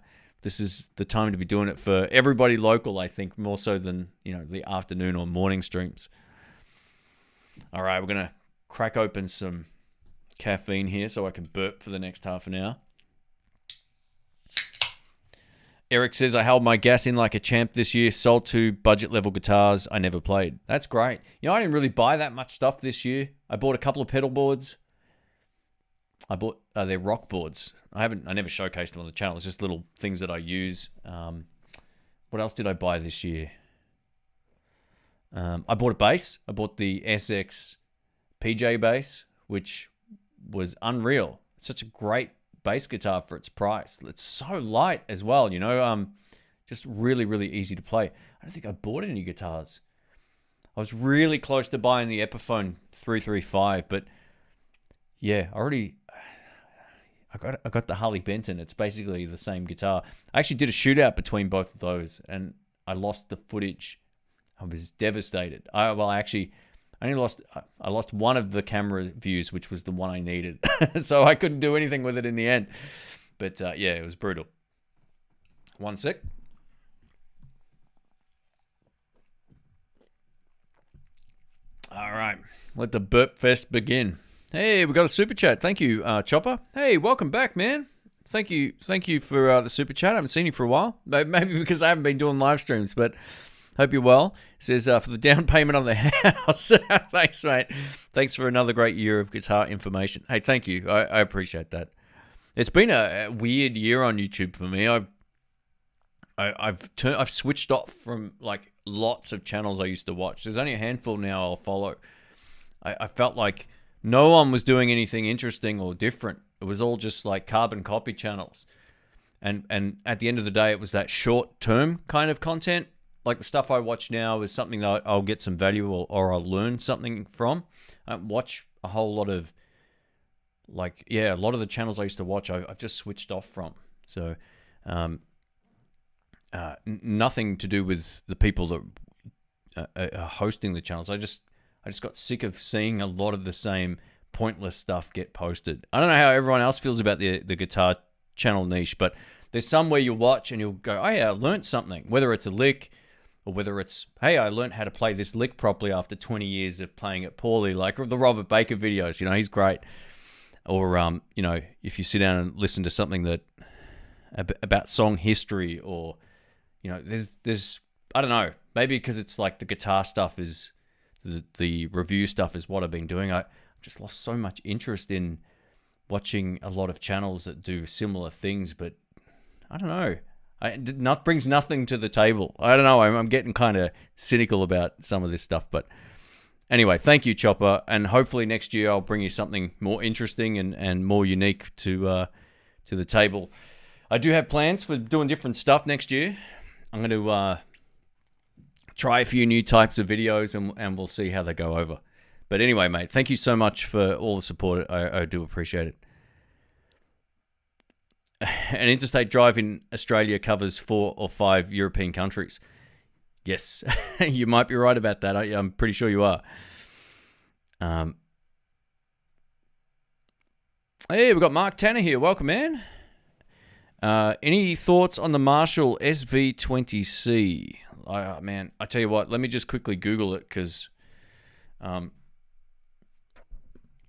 This is the time to be doing it for everybody local, I think, more so than, the afternoon or morning streams. All right, we're going to crack open some caffeine here so I can burp for the next half an hour. Eric says, I held my gas in like a champ this year. Sold 2 budget level guitars I never played. That's great. I didn't really buy that much stuff this year. I bought a couple of pedal boards. I bought their rock boards. I never showcased them on the channel. It's just little things that I use. What else did I buy this year? I bought a bass. I bought the SX PJ bass, which was unreal. It's such a great bass guitar for its price. It's so light as well, just really, really easy to play. I don't think I bought any guitars. I was really close to buying the Epiphone 335, but yeah, I got the Harley Benton. It's basically the same guitar. I actually did a shootout between both of those, and I lost the footage. I was devastated. I lost one of the camera views, which was the one I needed. So I couldn't do anything with it in the end. But yeah, it was brutal. One sec. All right, let the burp fest begin. Hey, we got a super chat. Thank you, Chopper. Hey, welcome back, man. Thank you for the super chat. I haven't seen you for a while. Maybe because I haven't been doing live streams, but hope you're well. It says, for the down payment on the house. Thanks, mate. Thanks for another great year of guitar information. Hey, thank you. I appreciate that. It's been a weird year on YouTube for me. I've switched off from like lots of channels I used to watch. There's only a handful now I'll follow. I felt like no one was doing anything interesting or different. It was all just like carbon copy channels. And at the end of the day, it was that short-term kind of content. Like the stuff I watch now is something that I'll get some value or I'll learn something from. I don't watch a whole lot of, a lot of the channels I used to watch, I've just switched off from. So nothing to do with the people that are hosting the channels. I just got sick of seeing a lot of the same pointless stuff get posted. I don't know how everyone else feels about the guitar channel niche, but there's some where you watch and you'll go, oh yeah, I learned something, whether it's a lick, or whether it's, hey, I learned how to play this lick properly after 20 years of playing it poorly, like the Robert Baker videos, he's great. Or, if you sit down and listen to something that about song history, or, there's I don't know, maybe because it's like the guitar stuff is, the review stuff is what I've been doing. I've just lost so much interest in watching a lot of channels that do similar things, but I don't know. Brings nothing to the table. I don't know. I'm getting kind of cynical about some of this stuff. But anyway, thank you, Chopper. And hopefully next year I'll bring you something more interesting and more unique to the table. I do have plans for doing different stuff next year. I'm going to try a few new types of videos and we'll see how they go over. But anyway, mate, thank you so much for all the support. I do appreciate it. An interstate drive in Australia covers 4 or 5 European countries. Yes, you might be right about that. I'm pretty sure you are. Hey, we've got Mark Tanner here. Welcome, man. Any thoughts on the Marshall SV20C? Man, I tell you what, let me just quickly Google it because... oh,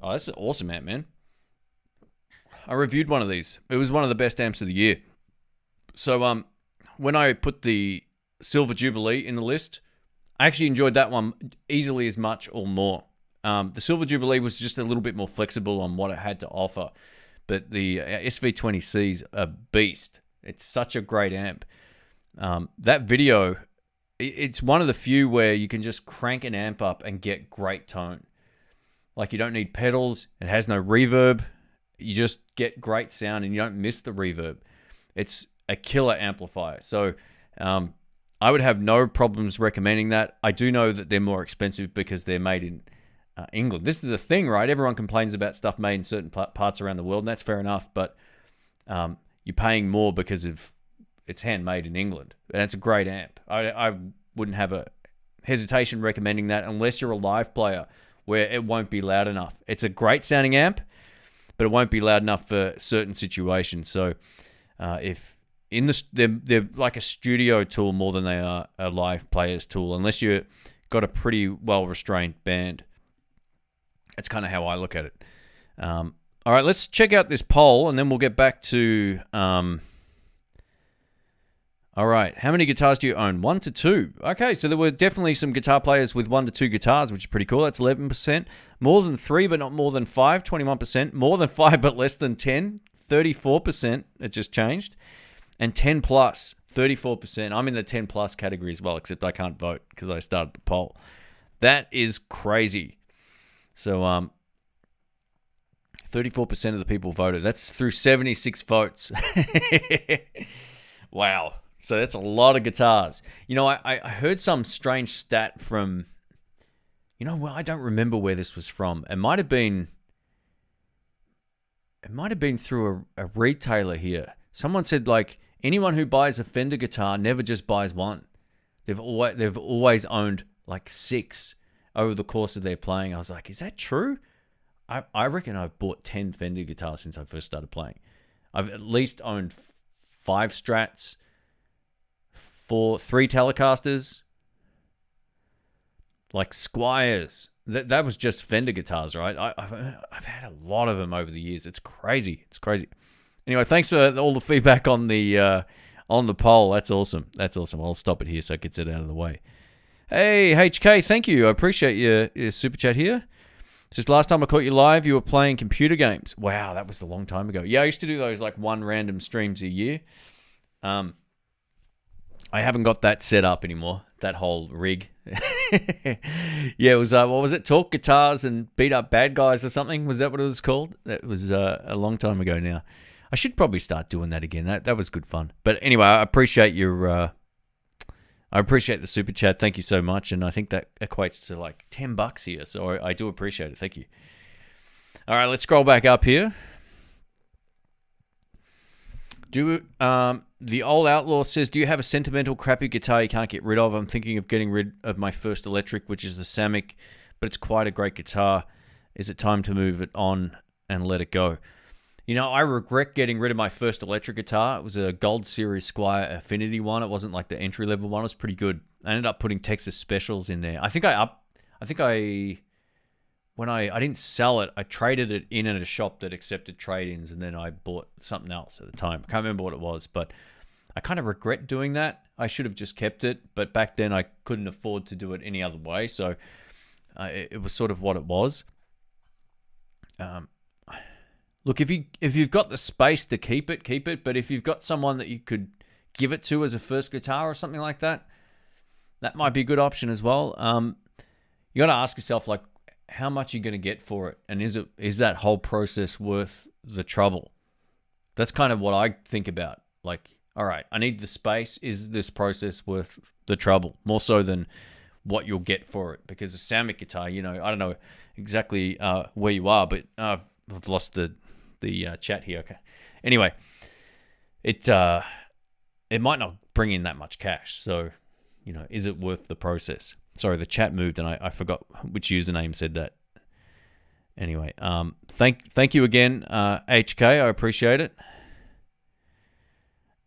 that's an awesome amp, man. I reviewed one of these. It was one of the best amps of the year. So when I put the Silver Jubilee in the list, I actually enjoyed that one easily as much or more. The Silver Jubilee was just a little bit more flexible on what it had to offer. But the SV20C's a beast. It's such a great amp. That video, it's one of the few where you can just crank an amp up and get great tone. Like you don't need pedals. It has no reverb. You just get great sound and you don't miss the reverb. It's a killer amplifier. So I would have no problems recommending that. I do know that they're more expensive because they're made in England. This is the thing, right? Everyone complains about stuff made in certain parts around the world, and that's fair enough. But you're paying more because of it's handmade in England. And it's a great amp. I wouldn't have a hesitation recommending that unless you're a live player where it won't be loud enough. It's a great sounding amp, but it won't be loud enough for certain situations. So if they're like a studio tool more than they are a live player's tool, unless you've got a pretty well-restrained band. That's kind of how I look at it. All right, let's check out this poll, and then we'll get back to... All right, how many guitars do you own? 1 to 2. Okay, so there were definitely some guitar players with 1 to 2 guitars, which is pretty cool. That's 11%. More than 3, but not more than 5, 21%. More than 5, but less than 10, 34%. It just changed. And 10 plus, 34%. I'm in the 10 plus category as well, except I can't vote because I started the poll. That is crazy. So 34% of the people voted. That's through 76 votes. Wow. So that's a lot of guitars. You know, I heard some strange stat from, well, I don't remember where this was from. It might have been through a retailer here. Someone said, like, anyone who buys a Fender guitar never just buys one. They've always owned like 6 over the course of their playing. I was like, is that true? I reckon I've bought 10 Fender guitars since I first started playing. I've at least owned 5 Strats, 3 Telecasters, like Squires. That was just Fender guitars, right? I've had a lot of them over the years. It's crazy. It's crazy. Anyway, thanks for all the feedback on the poll. That's awesome. That's awesome. I'll stop it here so it gets it out of the way. Hey, HK, thank you. I appreciate your super chat here. Just last time I caught you live, you were playing computer games. Wow, that was a long time ago. Yeah, I used to do those like one random streams a year. I haven't got that set up anymore, that whole rig. Yeah, it was, what was it? Talk guitars and beat up bad guys or something? Was that what it was called? That was a long time ago now. I should probably start doing that again. That was good fun. But anyway, I appreciate I appreciate the super chat. Thank you so much. And I think that equates to like $10 here. So I do appreciate it. Thank you. All right, let's scroll back up here. The old outlaw says, do you have a sentimental crappy guitar you can't get rid of? I'm thinking of getting rid of my first electric, which is the Samick, but it's quite a great guitar. Is it time to move it on and let it go? I regret getting rid of my first electric guitar. It was a Gold Series Squire Affinity one. It wasn't like the entry-level one. It was pretty good. I ended up putting Texas Specials in there. I didn't sell it. I traded it in at a shop that accepted trade-ins, and then I bought something else at the time. I can't remember what it was, but I kind of regret doing that. I should have just kept it, but back then I couldn't afford to do it any other way, so it was sort of what it was. Look, if you've got the space to keep it. But if you've got someone that you could give it to as a first guitar or something like that, that might be a good option as well. You got to ask yourself, like, how much you're going to get for it, and is that whole process worth the trouble? That's kind of what I think about. Like, all right, I need the space. Is this process worth the trouble? More so than what you'll get for it, because a Samick guitar, I don't know exactly where you are, but I've lost the chat here. Okay. Anyway, it might not bring in that much cash. So, is it worth the process? Sorry, the chat moved and I forgot which username said that. Anyway, thank you again, HK. I appreciate it.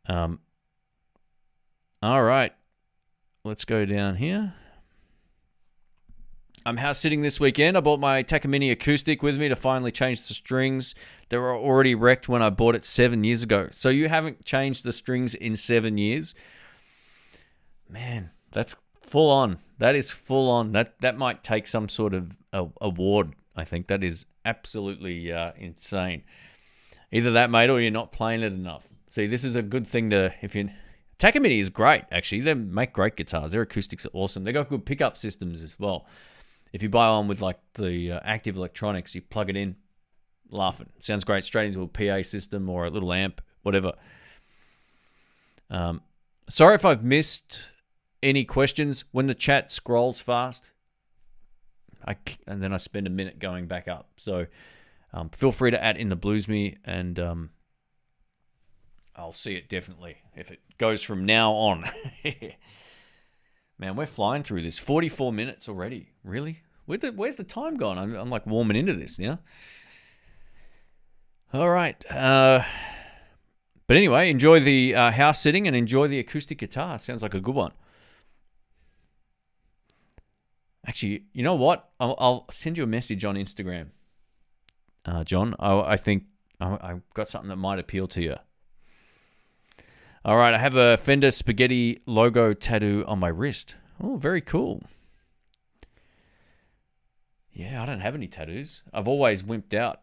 All right, let's go down here. I'm house sitting this weekend. I bought my Takamine acoustic with me to finally change the strings. They were already wrecked when I bought it 7 years ago. So you haven't changed the strings in 7 years? Man, that's full on. That is full on. That might take some sort of award, I think. That is absolutely insane. Either that, mate, or you're not playing it enough. See, this is a good thing to... Takamine is great, actually. They make great guitars. Their acoustics are awesome. They got good pickup systems as well. If you buy one with like the active electronics, you plug it in, laughing. Sounds great, straight into a PA system or a little amp, whatever. Sorry if I've missed any questions. When the chat scrolls fast, and then I spend a minute going back up. So feel free to @intheblues me, and I'll see it definitely if it goes from now on. Man, we're flying through this. 44 minutes already. Really? Where's the time gone? I'm like warming into this now. All right. But anyway, enjoy the house sitting and enjoy the acoustic guitar. Sounds like a good one. Actually, you know what? I'll send you a message on Instagram, John. I think I've got something that might appeal to you. All right, I have a Fender spaghetti logo tattoo on my wrist. Oh, very cool. Yeah, I don't have any tattoos. I've always wimped out,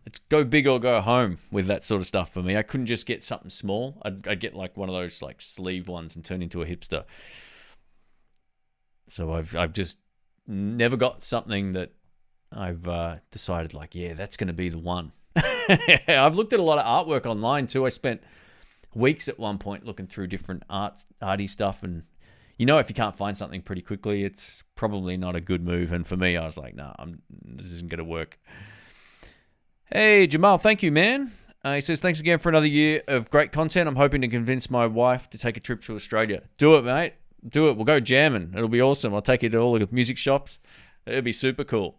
It's go big or go home with that sort of stuff for me. I couldn't just get something small. I'd get like one of those like sleeve ones and turn into a hipster. So I've just never got something that I've decided like, yeah, that's going to be the one. I've looked at a lot of artwork online too. I spent weeks at one point looking through different arty stuff, and if you can't find something pretty quickly, it's probably not a good move. And for me, I was like, nah, this isn't going to work. Hey, Jamal, thank you, man. He says, thanks again for another year of great content. I'm hoping to convince my wife to take a trip to Australia. Do it, mate. Do it. We'll go jamming. It'll be awesome. I'll take you to all the music shops. It'll be super cool.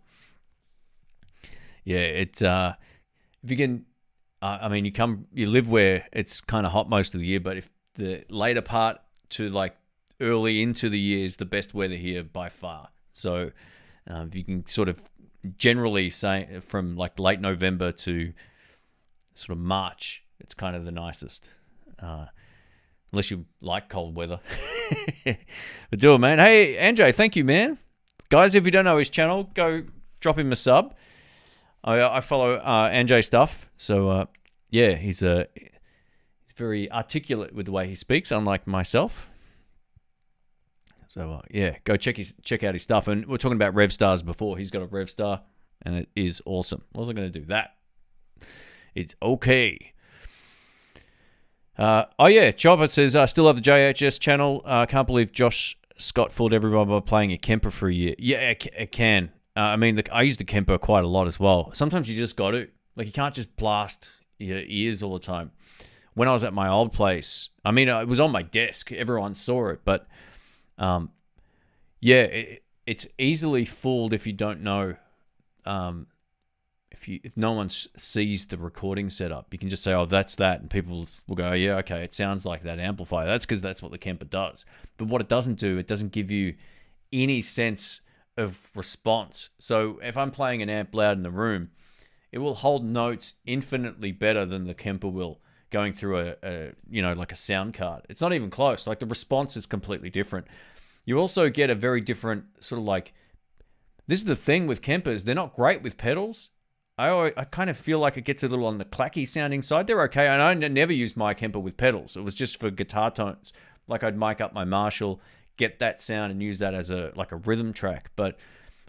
Yeah, it's if you can, you live where it's kind of hot most of the year, but if the later part to like early into the year is the best weather here by far. So if you can sort of generally say from like late November to sort of March, it's kind of the nicest. Unless you like cold weather. But do it, man. Hey, Anjay, thank you, man. Guys, if you don't know his channel, go drop him a sub. I follow Anjay stuff. So, he's very articulate with the way he speaks, unlike myself. So, go check out his stuff. And we're talking about Revstars before. He's got a Revstar, and it is awesome. I wasn't going to do that. It's okay. Chopper says, I still have the JHS channel. Can't believe Josh Scott fooled everyone by playing a Kemper for a year. Yeah, it can. I use the Kemper quite a lot as well. Sometimes you just got to. Like, you can't just blast your ears all the time. When I was at my old place, it was on my desk. Everyone saw it. But, it's easily fooled if you don't know. If no one sees the recording setup, you can just say, oh, that's that. And people will go, oh, yeah, okay, it sounds like that amplifier. That's because that's what the Kemper does. But what it doesn't do, it doesn't give you any sense of response. So if I'm playing an amp loud in the room, it will hold notes infinitely better than the Kemper will going through like a sound card. It's not even close. Like, the response is completely different. You also get a very different sort of like, this is the thing with Kempers. They're not great with pedals. I kind of feel like it gets a little on the clacky sounding side. They're okay. And I never used my Kemper with pedals. It was just for guitar tones. Like, I'd mic up my Marshall, get that sound and use that as a rhythm track. But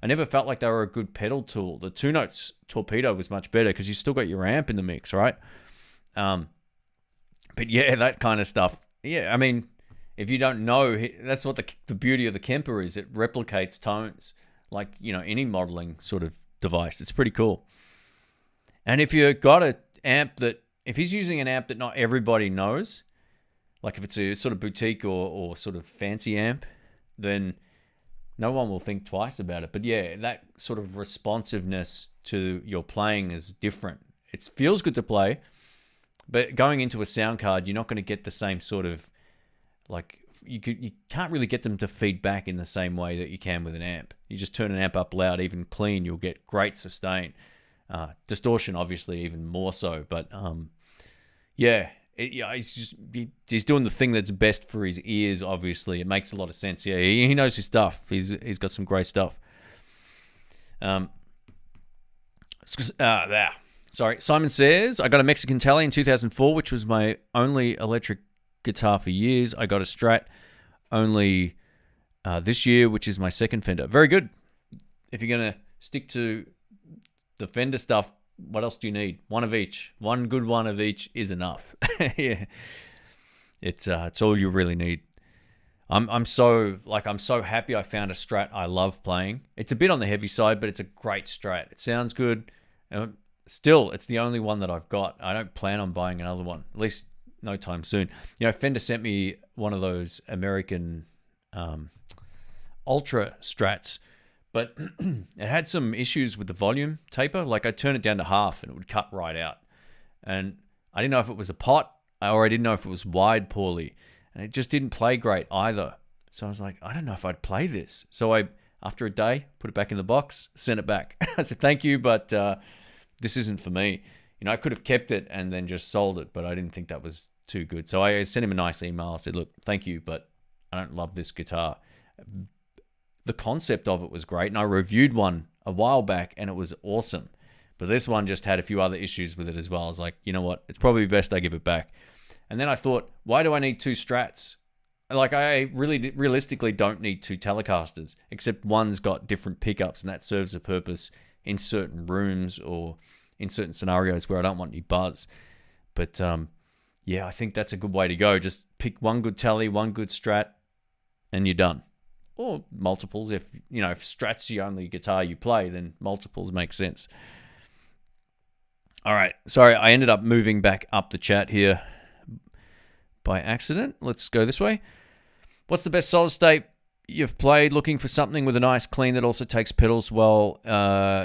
I never felt like they were a good pedal tool. The 2-notes torpedo was much better because you still got your amp in the mix, right? But yeah, that kind of stuff. Yeah, if you don't know, that's what the beauty of the Kemper is. It replicates tones like, any modeling sort of device. It's pretty cool. And if you've got if he's using an amp that not everybody knows, like if it's a sort of boutique or sort of fancy amp, then no one will think twice about it. But yeah, that sort of responsiveness to your playing is different. It feels good to play, but going into a sound card, you're not going to get the same sort of, like, you can't really get them to feed back in the same way that you can with an amp. You just turn an amp up loud, even clean, you'll get great sustain. Distortion, obviously, even more so. But he's doing the thing that's best for his ears. Obviously, it makes a lot of sense. Yeah, he knows his stuff. He's got some great stuff. Sorry, Simon says, I got a Mexican Tele in 2004, which was my only electric guitar for years. I got a Strat only this year, which is my second Fender. Very good. If you're going to stick to the Fender stuff, what else do you need? One of each. One good one of each is enough. Yeah, it's all you really need. I'm so happy I found a Strat I love playing. It's a bit on the heavy side, but it's a great Strat. It sounds good. Still, it's the only one that I've got. I don't plan on buying another one, at least no time soon. Fender sent me one of those American Ultra Strats, but it had some issues with the volume taper. Like, I'd turn it down to half and it would cut right out. And I didn't know if it was a pot or I didn't know if it was wired poorly. And it just didn't play great either. So I was like, I don't know if I'd play this. So I, after a day, put it back in the box, sent it back. I said, thank you, but this isn't for me. You know, I could have kept it and then just sold it, but I didn't think that was too good. So I sent him a nice email. I said, look, thank you, but I don't love this guitar. The concept of it was great, and I reviewed one a while back, and it was awesome. But this one just had a few other issues with it as well. I was like, you know what? It's probably best I give it back. And then I thought, why do I need 2 Strats? Like, I really realistically don't need 2 Telecasters, except one's got different pickups, and that serves a purpose in certain rooms or in certain scenarios where I don't want any buzz. But yeah, I think that's a good way to go. Just pick one good Tele, one good Strat, and you're done. Or multiples. If you know, if Strat's the only guitar you play, then multiples make sense. All right, sorry, I ended up moving back up the chat here by accident. Let's go this way. What's the best solid state you've played? Looking for something with a nice clean that also takes pedals well,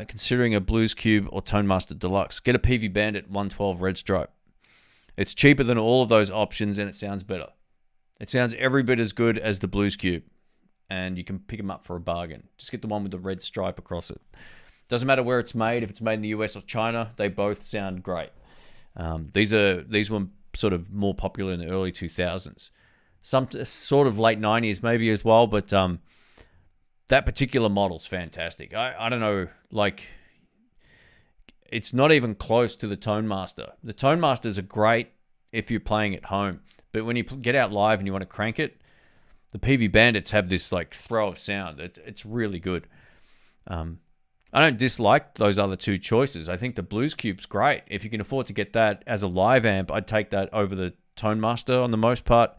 considering a Blues Cube or Tone Master Deluxe. Get a Peavey Bandit 112 red stripe. It's cheaper than all of those options and it sounds better. It sounds every bit as good as the Blues Cube, and you can pick them up for a bargain. Just get the one with the red stripe across it. Doesn't matter where it's made. If it's made in the US or China, they both sound great. These were sort of more popular in the early 2000s. Some sort of late 90s maybe as well, but that particular model's fantastic. I don't know, like, it's not even close to the Tone Master. The Tone Masters are great if you're playing at home, but when you get out live and you want to crank it, the Peavey Bandits have this like throw of sound. It's really good. I don't dislike those other 2 choices. I think the Blues Cube's great. If you can afford to get that as a live amp, I'd take that over the Tone Master on the most part,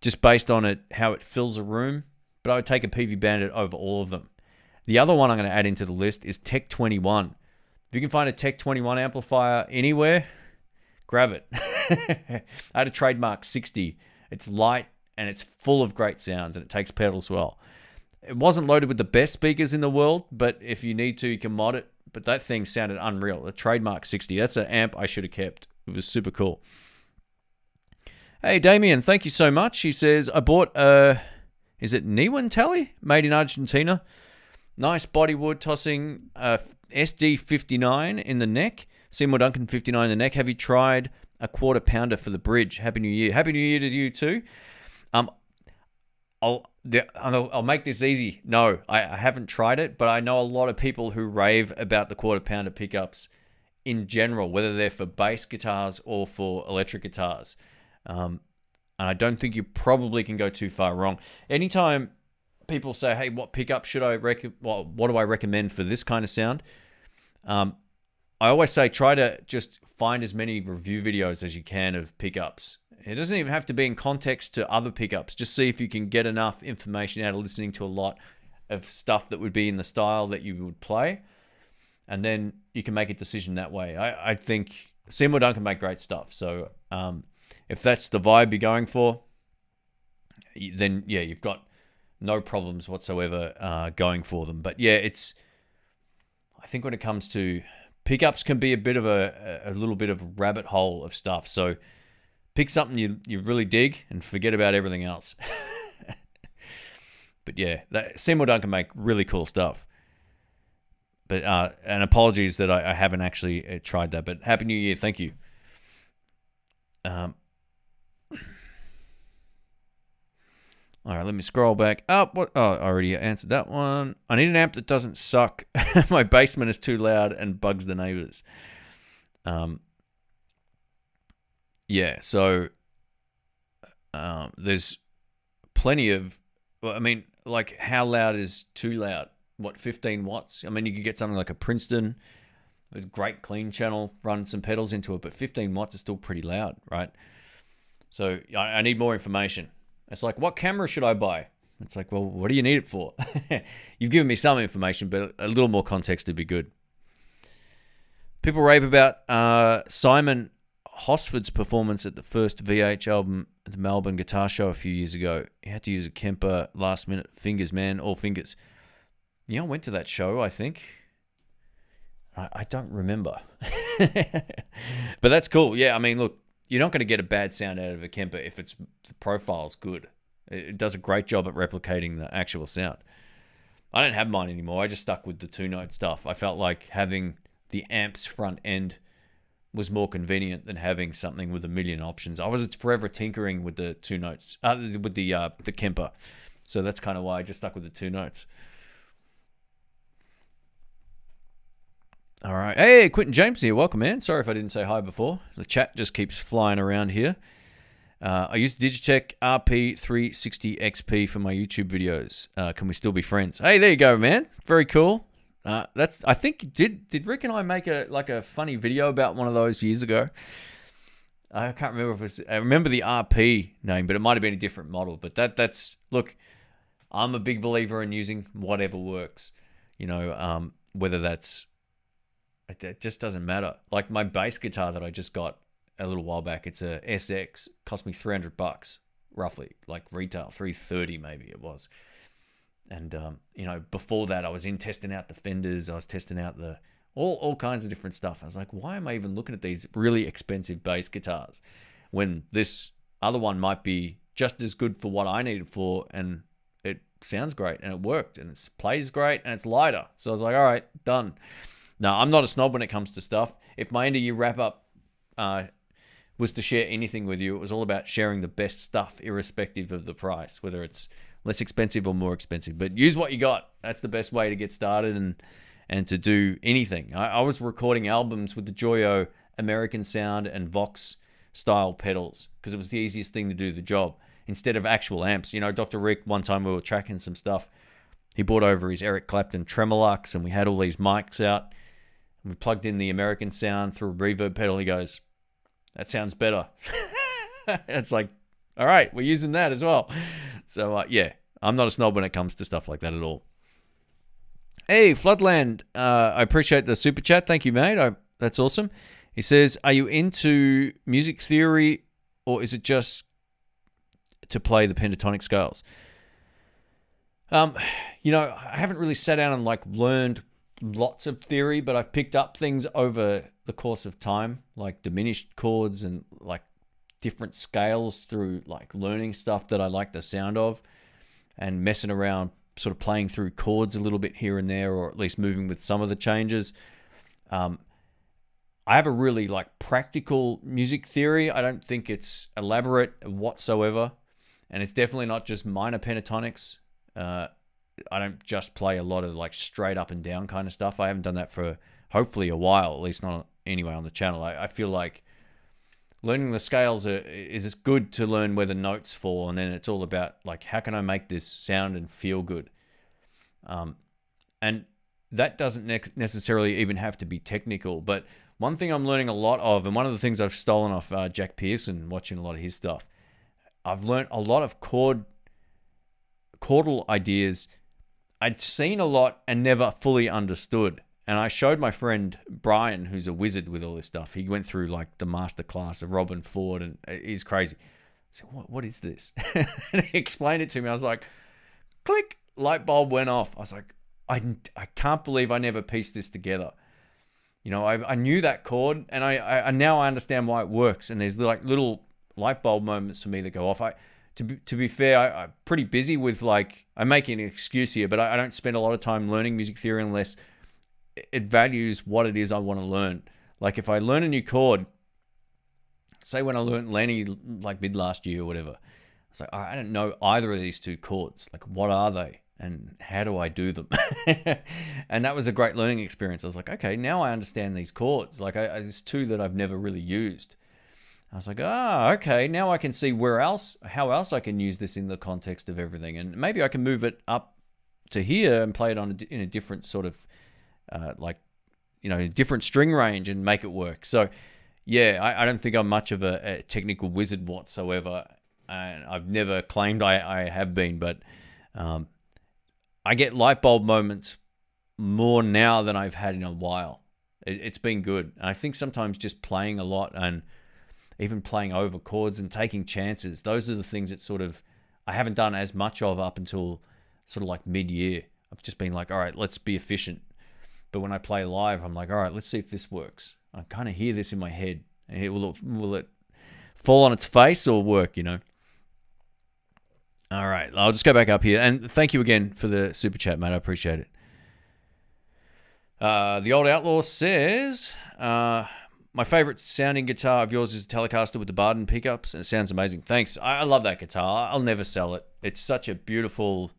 just based on it how it fills a room. But I would take a Peavey Bandit over all of them. The other one I'm going to add into the list is Tech 21. If you can find a Tech 21 amplifier anywhere, grab it. I had a Trademark 60. It's light and it's full of great sounds and it takes pedals well. It wasn't loaded with the best speakers in the world, but if you need to, you can mod it. But that thing sounded unreal. A Trademark 60. That's an amp I should have kept. It was super cool. Hey, Damien, thank you so much. He says, I bought is it Niwan Tele? Made in Argentina. Nice bodywood tossing SD59 in the neck. Seymore Duncan 59 in the neck. Have you tried a 1/4 pounder for the bridge? Happy New Year. Happy New Year to you too. I'll make this easy. No, I haven't tried it, but I know a lot of people who rave about the 1/4 pounder pickups in general, whether they're for bass guitars or for electric guitars. And I don't think you probably can go too far wrong. Anytime people say, hey, what pickup should I what do I recommend for this kind of sound? I always say try to just find as many review videos as you can of pickups. It doesn't even have to be in context to other pickups. Just see if you can get enough information out of listening to a lot of stuff that would be in the style that you would play. And then you can make a decision that way. I think Seymore Duncan make great stuff. So if that's the vibe you're going for, then yeah, you've got no problems whatsoever going for them. But yeah, I think when it comes to pickups can be a bit of a little bit of a rabbit hole of stuff. So pick something you really dig and forget about everything else. But yeah, Seymore Duncan make really cool stuff. But and apologies that I haven't actually tried that. But Happy New Year, thank you. All right, let me scroll back up. I already answered that one. I need an amp that doesn't suck. My basement is too loud and bugs the neighbors. Yeah, so there's plenty of, well, I mean, like how loud is too loud? What, 15 watts? I mean, you could get something like a Princeton with great clean channel, run some pedals into it, but 15 watts is still pretty loud, right? So I need more information. It's like, what camera should I buy? It's like, well, what do you need it for? You've given me some information, but a little more context would be good. People rave about Simon Hosford's performance at the first VH album at the Melbourne Guitar Show a few years ago. He had to use a Kemper last minute. Fingers, man, all fingers. Yeah, I went to that show, I think. I don't remember. But that's cool. Yeah, I mean, look, you're not going to get a bad sound out of a Kemper if the profile's good. It does a great job at replicating the actual sound. I don't have mine anymore. I just stuck with the 2-note stuff. I felt like having the amp's front end was more convenient than having something with a million options. I was forever tinkering with the 2 notes, with the Kemper. So that's kind of why I just stuck with the 2 notes. All right. Hey, Quentin James here. Welcome, man. Sorry if I didn't say hi before. The chat just keeps flying around here. I use Digitech RP360XP for my YouTube videos. Can we still be friends? Hey, there you go, man. Very cool. I think did Rick and I make a funny video about one of those years ago? I can't remember if it was. I remember the RP name, but it might have been a different model. But that's look. I'm a big believer in using whatever works. You know, whether that's. It just doesn't matter. Like my bass guitar that I just got a little while back, it's a SX, cost me $300 roughly, like retail, $330 maybe it was. And you know, before that I was testing out the Fenders, I was testing out the all kinds of different stuff. I was like, why am I even looking at these really expensive bass guitars when this other one might be just as good for what I need it for, and it sounds great and it worked and it plays great and it's lighter. So I was like, all right, done. No, I'm not a snob when it comes to stuff. If my end of year wrap up was to share anything with you, it was all about sharing the best stuff, irrespective of the price, whether it's less expensive or more expensive. But use what you got. That's the best way to get started and to do anything. I was recording albums with the Joyo American Sound and Vox style pedals because it was the easiest thing to do the job instead of actual amps. You know, Dr. Rick, one time we were tracking some stuff. He brought over his Eric Clapton Tremolux and we had all these mics out. We plugged in the American Sound through a reverb pedal. He goes, that sounds better. It's like, all right, we're using that as well. So, yeah, I'm not a snob when it comes to stuff like that at all. Hey, Floodland, I appreciate the super chat. Thank you, mate. That's awesome. He says, are you into music theory or is it just to play the pentatonic scales? You know, I haven't really sat down and like learned lots of theory, but I've picked up things over the course of time, like diminished chords and like different scales through like learning stuff that I like the sound of and messing around, sort of playing through chords a little bit here and there, or at least moving with some of the changes. I have a really like practical music theory. I don't think it's elaborate whatsoever, and it's definitely not just minor pentatonics. I don't just play a lot of like straight up and down kind of stuff. I haven't done that for hopefully a while, at least not anyway on the channel. I feel like learning the scales is good to learn where the notes fall, and then it's all about like, how can I make this sound and feel good? And that doesn't necessarily even have to be technical, but one thing I'm learning a lot of, and one of the things I've stolen off Jack Pearson, watching a lot of his stuff, I've learned a lot of chordal ideas I'd seen a lot and never fully understood. And I showed my friend Brian, who's a wizard with all this stuff. He went through like the master class of Robin Ford, and he's crazy. I said, what is this? And he explained it to me. I was like, click, light bulb went off. I was like, I can't believe I never pieced this together. You know, I knew that chord, and I now I understand why it works. And there's like little light bulb moments for me that go off. To be fair, I'm pretty busy with like, I'm making an excuse here, but I don't spend a lot of time learning music theory unless it values what it is I want to learn. Like if I learn a new chord, say when I learned Lenny like mid last year or whatever, it's like, I don't know either of these two chords. Like what are they and how do I do them? And that was a great learning experience. I was like, okay, now I understand these chords. Like there's two that I've never really used. I was like, okay, now I can see how else I can use this in the context of everything. And maybe I can move it up to here and play it in a different sort of, different string range and make it work. So, yeah, I don't think I'm much of a technical wizard whatsoever. And I've never claimed I have been, but I get light bulb moments more now than I've had in a while. It's been good. And I think sometimes just playing a lot and even playing over chords and taking chances, those are the things that sort of I haven't done as much of up until sort of like mid-year. I've just been like, all right, let's be efficient. But when I play live, I'm like, all right, let's see if this works. I kind of hear this in my head. Will it fall on its face or work, you know? All right, I'll just go back up here. And thank you again for the super chat, mate. I appreciate it. The Old Outlaw says, my favorite sounding guitar of yours is the Telecaster with the Barden pickups, and it sounds amazing. Thanks. I love that guitar. I'll never sell it. It's such a beautiful,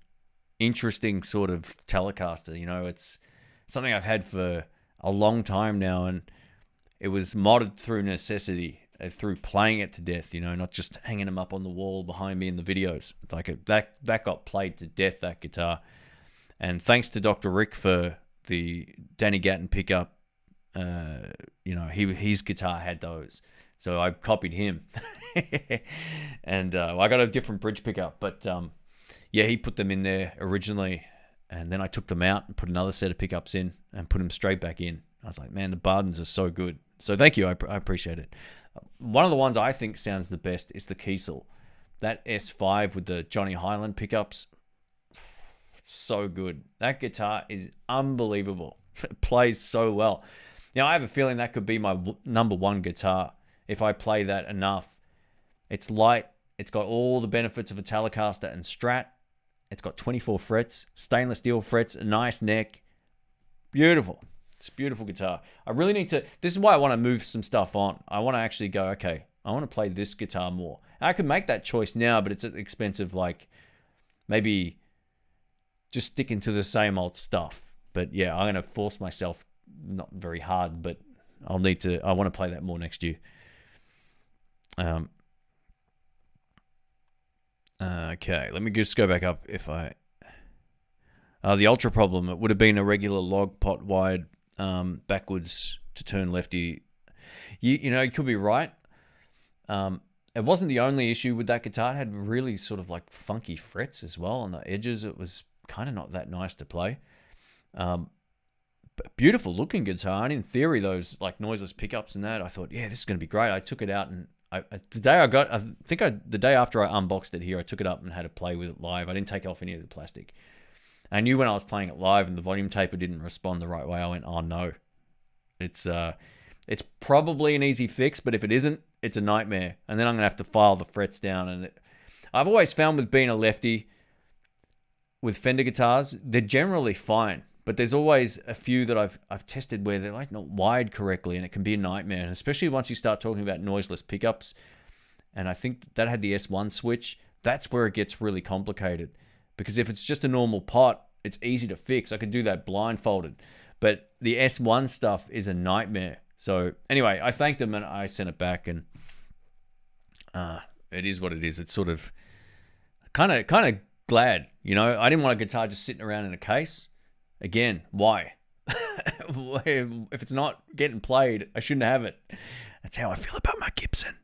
interesting sort of Telecaster. You know, it's something I've had for a long time now, and it was modded through necessity, through playing it to death, you know, not just hanging them up on the wall behind me in the videos. Like that got played to death, that guitar. And thanks to Dr. Rick for the Danny Gatton pickup. You know, his guitar had those, so I copied him. And I got a different bridge pickup, but yeah, he put them in there originally, and then I took them out and put another set of pickups in and put them straight back in. I was like, man, the Bardens are so good. So thank you, I appreciate it. One of the ones I think sounds the best is the Kiesel. That S5 with the Johnny Highland pickups, so good. That guitar is unbelievable. It plays so well. Now, I have a feeling that could be my number one guitar if I play that enough. It's light. It's got all the benefits of a Telecaster and Strat. It's got 24 frets, stainless steel frets, a nice neck. Beautiful. It's a beautiful guitar. I really need to... This is why I want to move some stuff on. I want to actually go, okay, I want to play this guitar more. I could make that choice now, but it's expensive, like maybe just sticking to the same old stuff. But yeah, I'm going to force myself, not very hard, but I want to play that more next year. Okay, let me just go back up if I... the Ultra Problem, it would have been a regular log pot wide backwards to turn lefty. You know, you could be right. It wasn't the only issue with that guitar. It had really sort of like funky frets as well on the edges. It was kind of not that nice to play. But beautiful looking guitar. And in theory, those like noiseless pickups and that, I thought, yeah, this is going to be great. I took it out and the day after I unboxed it here, I took it up and had a play with it live. I didn't take off any of the plastic. I knew when I was playing it live and the volume taper didn't respond the right way, I went, oh no. It's probably an easy fix, but if it isn't, it's a nightmare. And then I'm going to have to file the frets down. And I've always found with being a lefty, with Fender guitars, they're generally fine. But there's always a few that I've tested where they're like not wired correctly, and it can be a nightmare. And especially once you start talking about noiseless pickups, and I think that had the S1 switch, that's where it gets really complicated. Because if it's just a normal pot, it's easy to fix. I could do that blindfolded. But the S1 stuff is a nightmare. So anyway, I thanked them and I sent it back, and it is what it is. It's sort of kind of glad, you know. I didn't want a guitar just sitting around in a case. Again, why? If it's not getting played, I shouldn't have it. That's how I feel about my Gibson.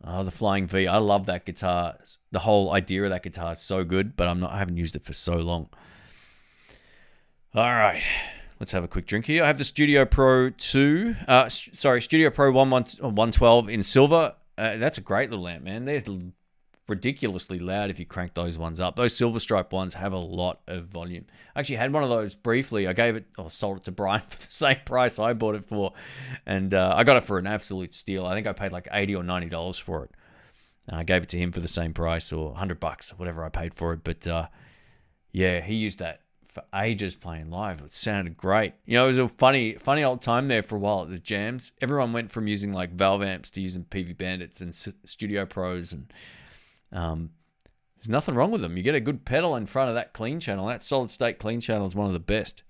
Oh, the Flying V. I love that guitar. The whole idea of that guitar is so good, but I haven't used it for so long. All right. Let's have a quick drink here. I have the Studio Pro 2. Studio Pro 112 in silver. That's a great little amp, man. They're ridiculously loud if you crank those ones up. Those silver stripe ones have a lot of volume. I actually had one of those briefly. I sold it to Brian for the same price I bought it for, and I got it for an absolute steal. I think I paid like $80 or $90 for it. I gave it to him for the same price, or $100, whatever I paid for it. But yeah, he used that for ages playing live. It sounded great. You know, it was a funny old time there for a while at the jams. Everyone went from using like valve amps to using Peavey Bandits and Studio Pros, and there's nothing wrong with them. You get a good pedal in front of that clean channel. That solid state clean channel is one of the best.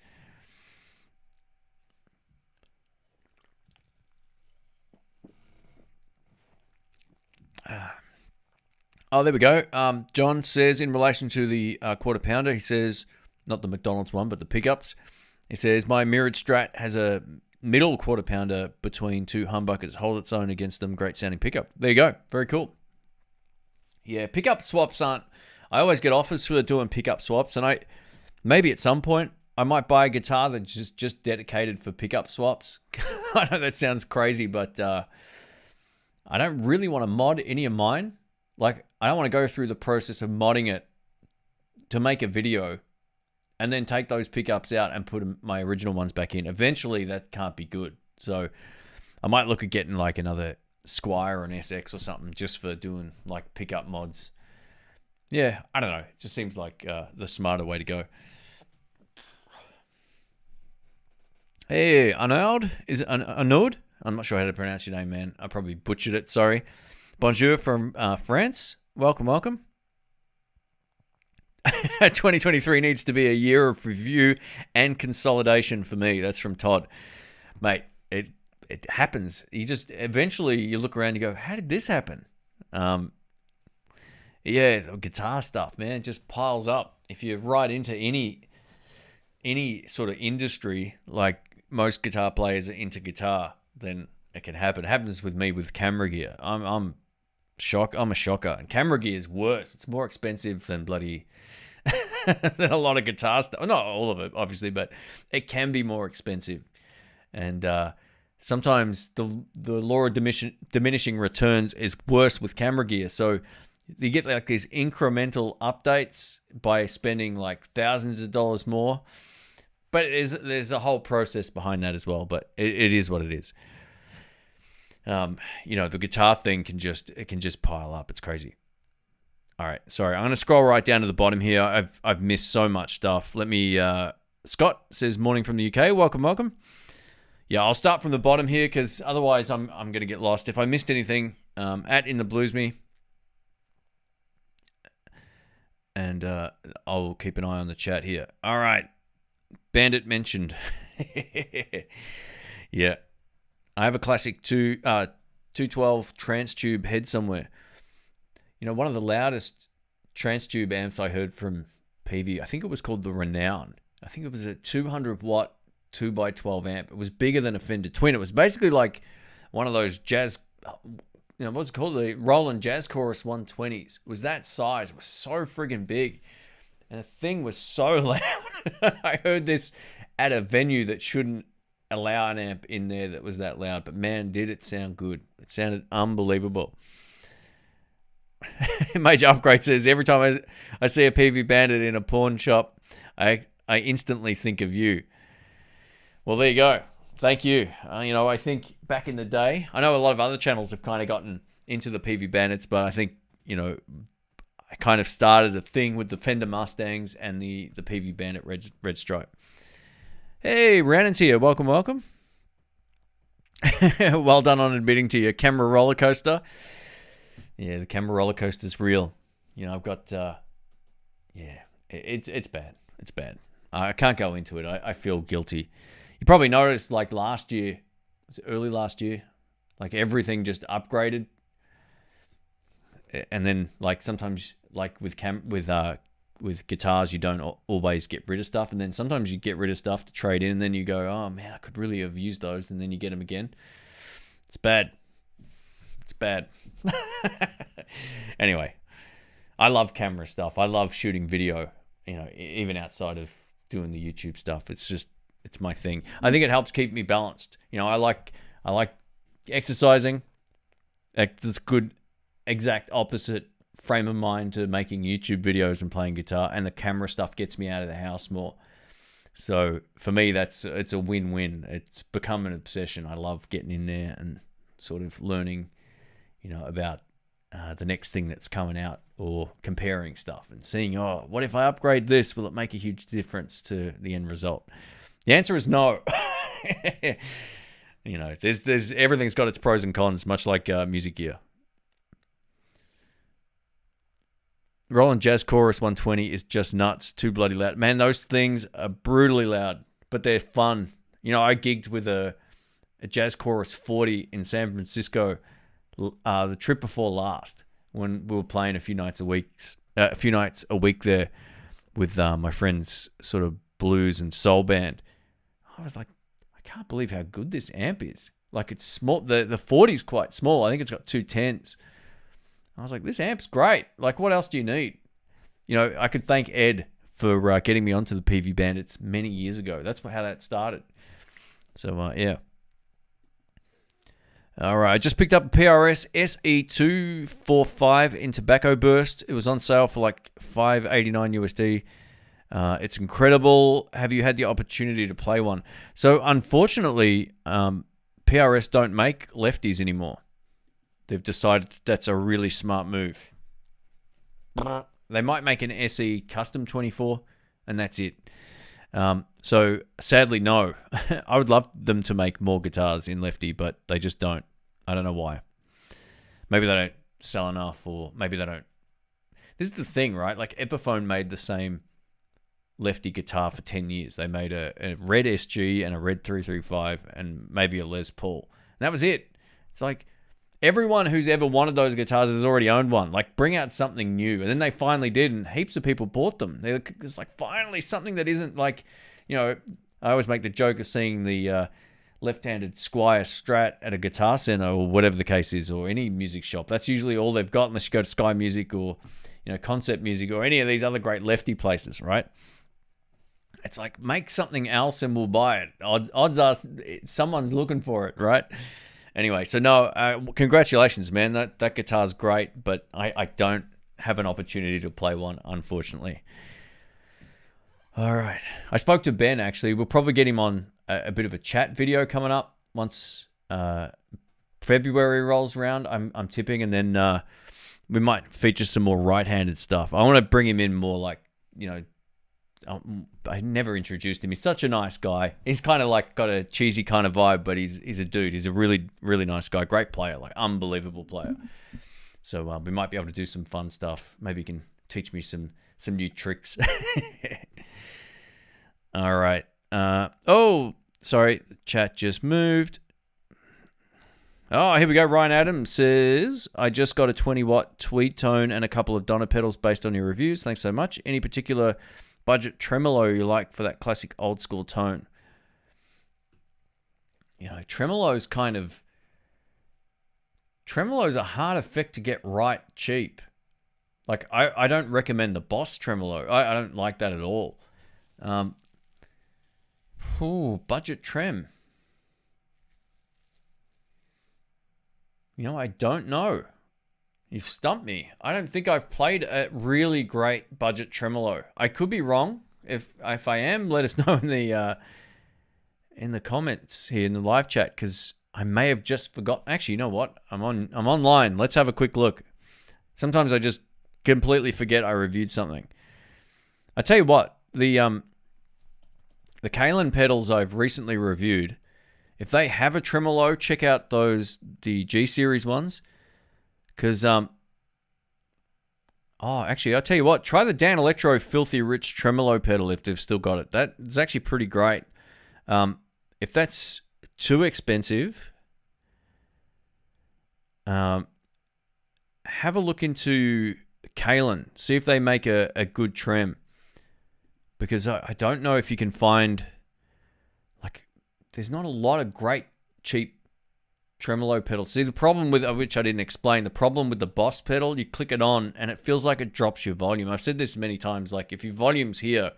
Oh, there we go. John says, in relation to the quarter pounder, he says, not the McDonald's one, but the pickups. He says, my mirrored Strat has a middle quarter pounder between two humbuckers. Hold its own against them. Great sounding pickup. There you go. Very cool. Yeah, pickup swaps aren't... I always get offers for doing pickup swaps, and maybe at some point I might buy a guitar that's just dedicated for pickup swaps. I know that sounds crazy, but I don't really want to mod any of mine. Like, I don't want to go through the process of modding it to make a video and then take those pickups out and put my original ones back in. Eventually, that can't be good. So I might look at getting like another Squire or an SX or something just for doing like pickup mods. Yeah, I don't know. It just seems like the smarter way to go. Hey, Arnaud? Is it Arnaud? I'm not sure how to pronounce your name, man. I probably butchered it. Sorry. Bonjour from France. Welcome, welcome. 2023 needs to be a year of review and consolidation for me. That's from Todd. Mate, it happens. You just eventually you look around and you go, how did this happen? Yeah, guitar stuff, man, it just piles up. If you're right into any sort of industry, like most guitar players are into guitar, then it can happen. It happens with me with camera gear. I'm a shocker. And camera gear is worse. It's more expensive than bloody than a lot of guitar stuff. Not all of it, obviously, but it can be more expensive. And sometimes the law of diminishing returns is worse with camera gear. So you get like these incremental updates by spending like thousands of dollars more. But there's a whole process behind that as well. But it is what it is. The guitar thing can just pile up. It's crazy. All right, sorry. I'm going to scroll right down to the bottom here. I've missed so much stuff. Let me. Scott says morning from the UK. Welcome, welcome. Yeah, I'll start from the bottom here because otherwise I'm going to get lost. If I missed anything, at In The Blues Me. And I'll keep an eye on the chat here. All right. Bandit mentioned. Yeah. I have a classic 212 TransTube head somewhere. You know, one of the loudest TransTube amps I heard from Peavey, I think it was called the Renown. I think it was a 200 watt 2x12 amp. It was bigger than a Fender Twin. It was basically like one of those jazz, what's it called? The Roland Jazz Chorus 120s. It was that size. It was so friggin' big. And the thing was so loud. I heard this at a venue that shouldn't allow an amp in there that was that loud. But man, did it sound good. It sounded unbelievable. Major Upgrade says, every time I see a Peavey Bandit in a pawn shop, I instantly think of you. Well, there you go. Thank you. I think back in the day, I know a lot of other channels have kind of gotten into the Peavey Bandits, but I think, I kind of started a thing with the Fender Mustangs and the Peavey Bandit Red Stripe. Hey, Rannon's here. Welcome, welcome. Well done on admitting to your camera roller coaster. Yeah, the camera roller coaster is real. I've got, it's bad. It's bad. I can't go into it. I feel guilty. You probably noticed, like last year, was it early last year? Like everything just upgraded, and then like sometimes, like with guitars, you don't always get rid of stuff, and then sometimes you get rid of stuff to trade in, and then you go, oh man, I could really have used those, and then you get them again. It's bad. It's bad. Anyway, I love camera stuff. I love shooting video. Even outside of doing the YouTube stuff, it's my thing. I think it helps keep me balanced. I like exercising. It's good, exact opposite frame of mind to making YouTube videos and playing guitar, and the camera stuff gets me out of the house more. So for me, it's a win-win. It's become an obsession. I love getting in there and sort of learning, about the next thing that's coming out, or comparing stuff and seeing, what if I upgrade this? Will it make a huge difference to the end result? The answer is no. There's everything's got its pros and cons, much like music gear. Roland Jazz Chorus 120 is just nuts. Too bloody loud. Man, those things are brutally loud, but they're fun. I gigged with a Jazz Chorus 40 in San Francisco the trip before last, when we were playing a few nights a week there with my friend's sort of blues and soul band. I was like, I can't believe how good this amp is. Like, it's small. The 40 is quite small. I think it's got 2 10s. I was like, this amp's great. Like, what else do you need? I could thank Ed for getting me onto the Peavey Bandits many years ago. That's how that started. So, yeah. All right, I just picked up a PRS SE245 in Tobacco Burst. It was on sale for like $5.89 USD. It's incredible. Have you had the opportunity to play one? So unfortunately, PRS don't make lefties anymore. They've decided that's a really smart move. They might make an SE Custom 24, and that's it. So sadly, no. I would love them to make more guitars in lefty, but they just don't. I don't know why. Maybe they don't sell enough, or maybe they don't. This is the thing, right? Like Epiphone made the same lefty guitar for 10 years. They made a red SG and a red 335 and maybe a Les Paul. And that was it. It's like everyone who's ever wanted those guitars has already owned one. Like, bring out something new. And then they finally did, and heaps of people bought them. It's like finally something that isn't like, you know, I always make the joke of seeing the left-handed Squier Strat at a guitar center or whatever the case is, or any music shop. That's usually all they've got, unless you go to Sky Music or, you know, Concept Music or any of these other great lefty places, right? It's like, make something else and we'll buy it. Odds are someone's looking for it, right? Anyway, so no, congratulations, man. That guitar's great, but I don't have an opportunity to play one, unfortunately. All right. I spoke to Ben, actually. We'll probably get him on a bit of a chat video coming up once February rolls around, I'm tipping, and then we might feature some more right-handed stuff. I want to bring him in more like, you know, I never introduced him. He's such a nice guy. He's kind of like got a cheesy kind of vibe, but he's a dude. He's a really, really nice guy. Great player, like unbelievable player. So we might be able to do some fun stuff. Maybe he can teach me some new tricks. All right. Oh, sorry. Chat just moved. Oh, here we go. Ryan Adams says, I just got a 20-watt tweed tone and a couple of Donna pedals based on your reviews. Thanks so much. Any particular budget tremolo you like for that classic old school tone? You know, tremolo's a hard effect to get right cheap. Like, I don't recommend the Boss tremolo. I don't like that at all. Budget trem. You know, I don't know. You've stumped me. I don't think I've played a really great budget tremolo. I could be wrong. If I am, let us know in the comments here in the live chat, because I may have just forgot. Actually, you know what? I'm online. Let's have a quick look. Sometimes I just completely forget I reviewed something. I tell you what, the Kalen pedals I've recently reviewed, if they have a tremolo, check out the G series ones. Because, actually, I'll tell you what, try the Dan Electro Filthy Rich tremolo pedal if they've still got it. That's actually pretty great. If that's too expensive, have a look into Kalen. See if they make a good trem. Because I don't know if you can find, like, there's not a lot of great, cheap tremolo pedals. See, the problem with, which I didn't explain, the problem with the Boss pedal, you click it on and it feels like it drops your volume. I've said this many times, like, if your volume's here,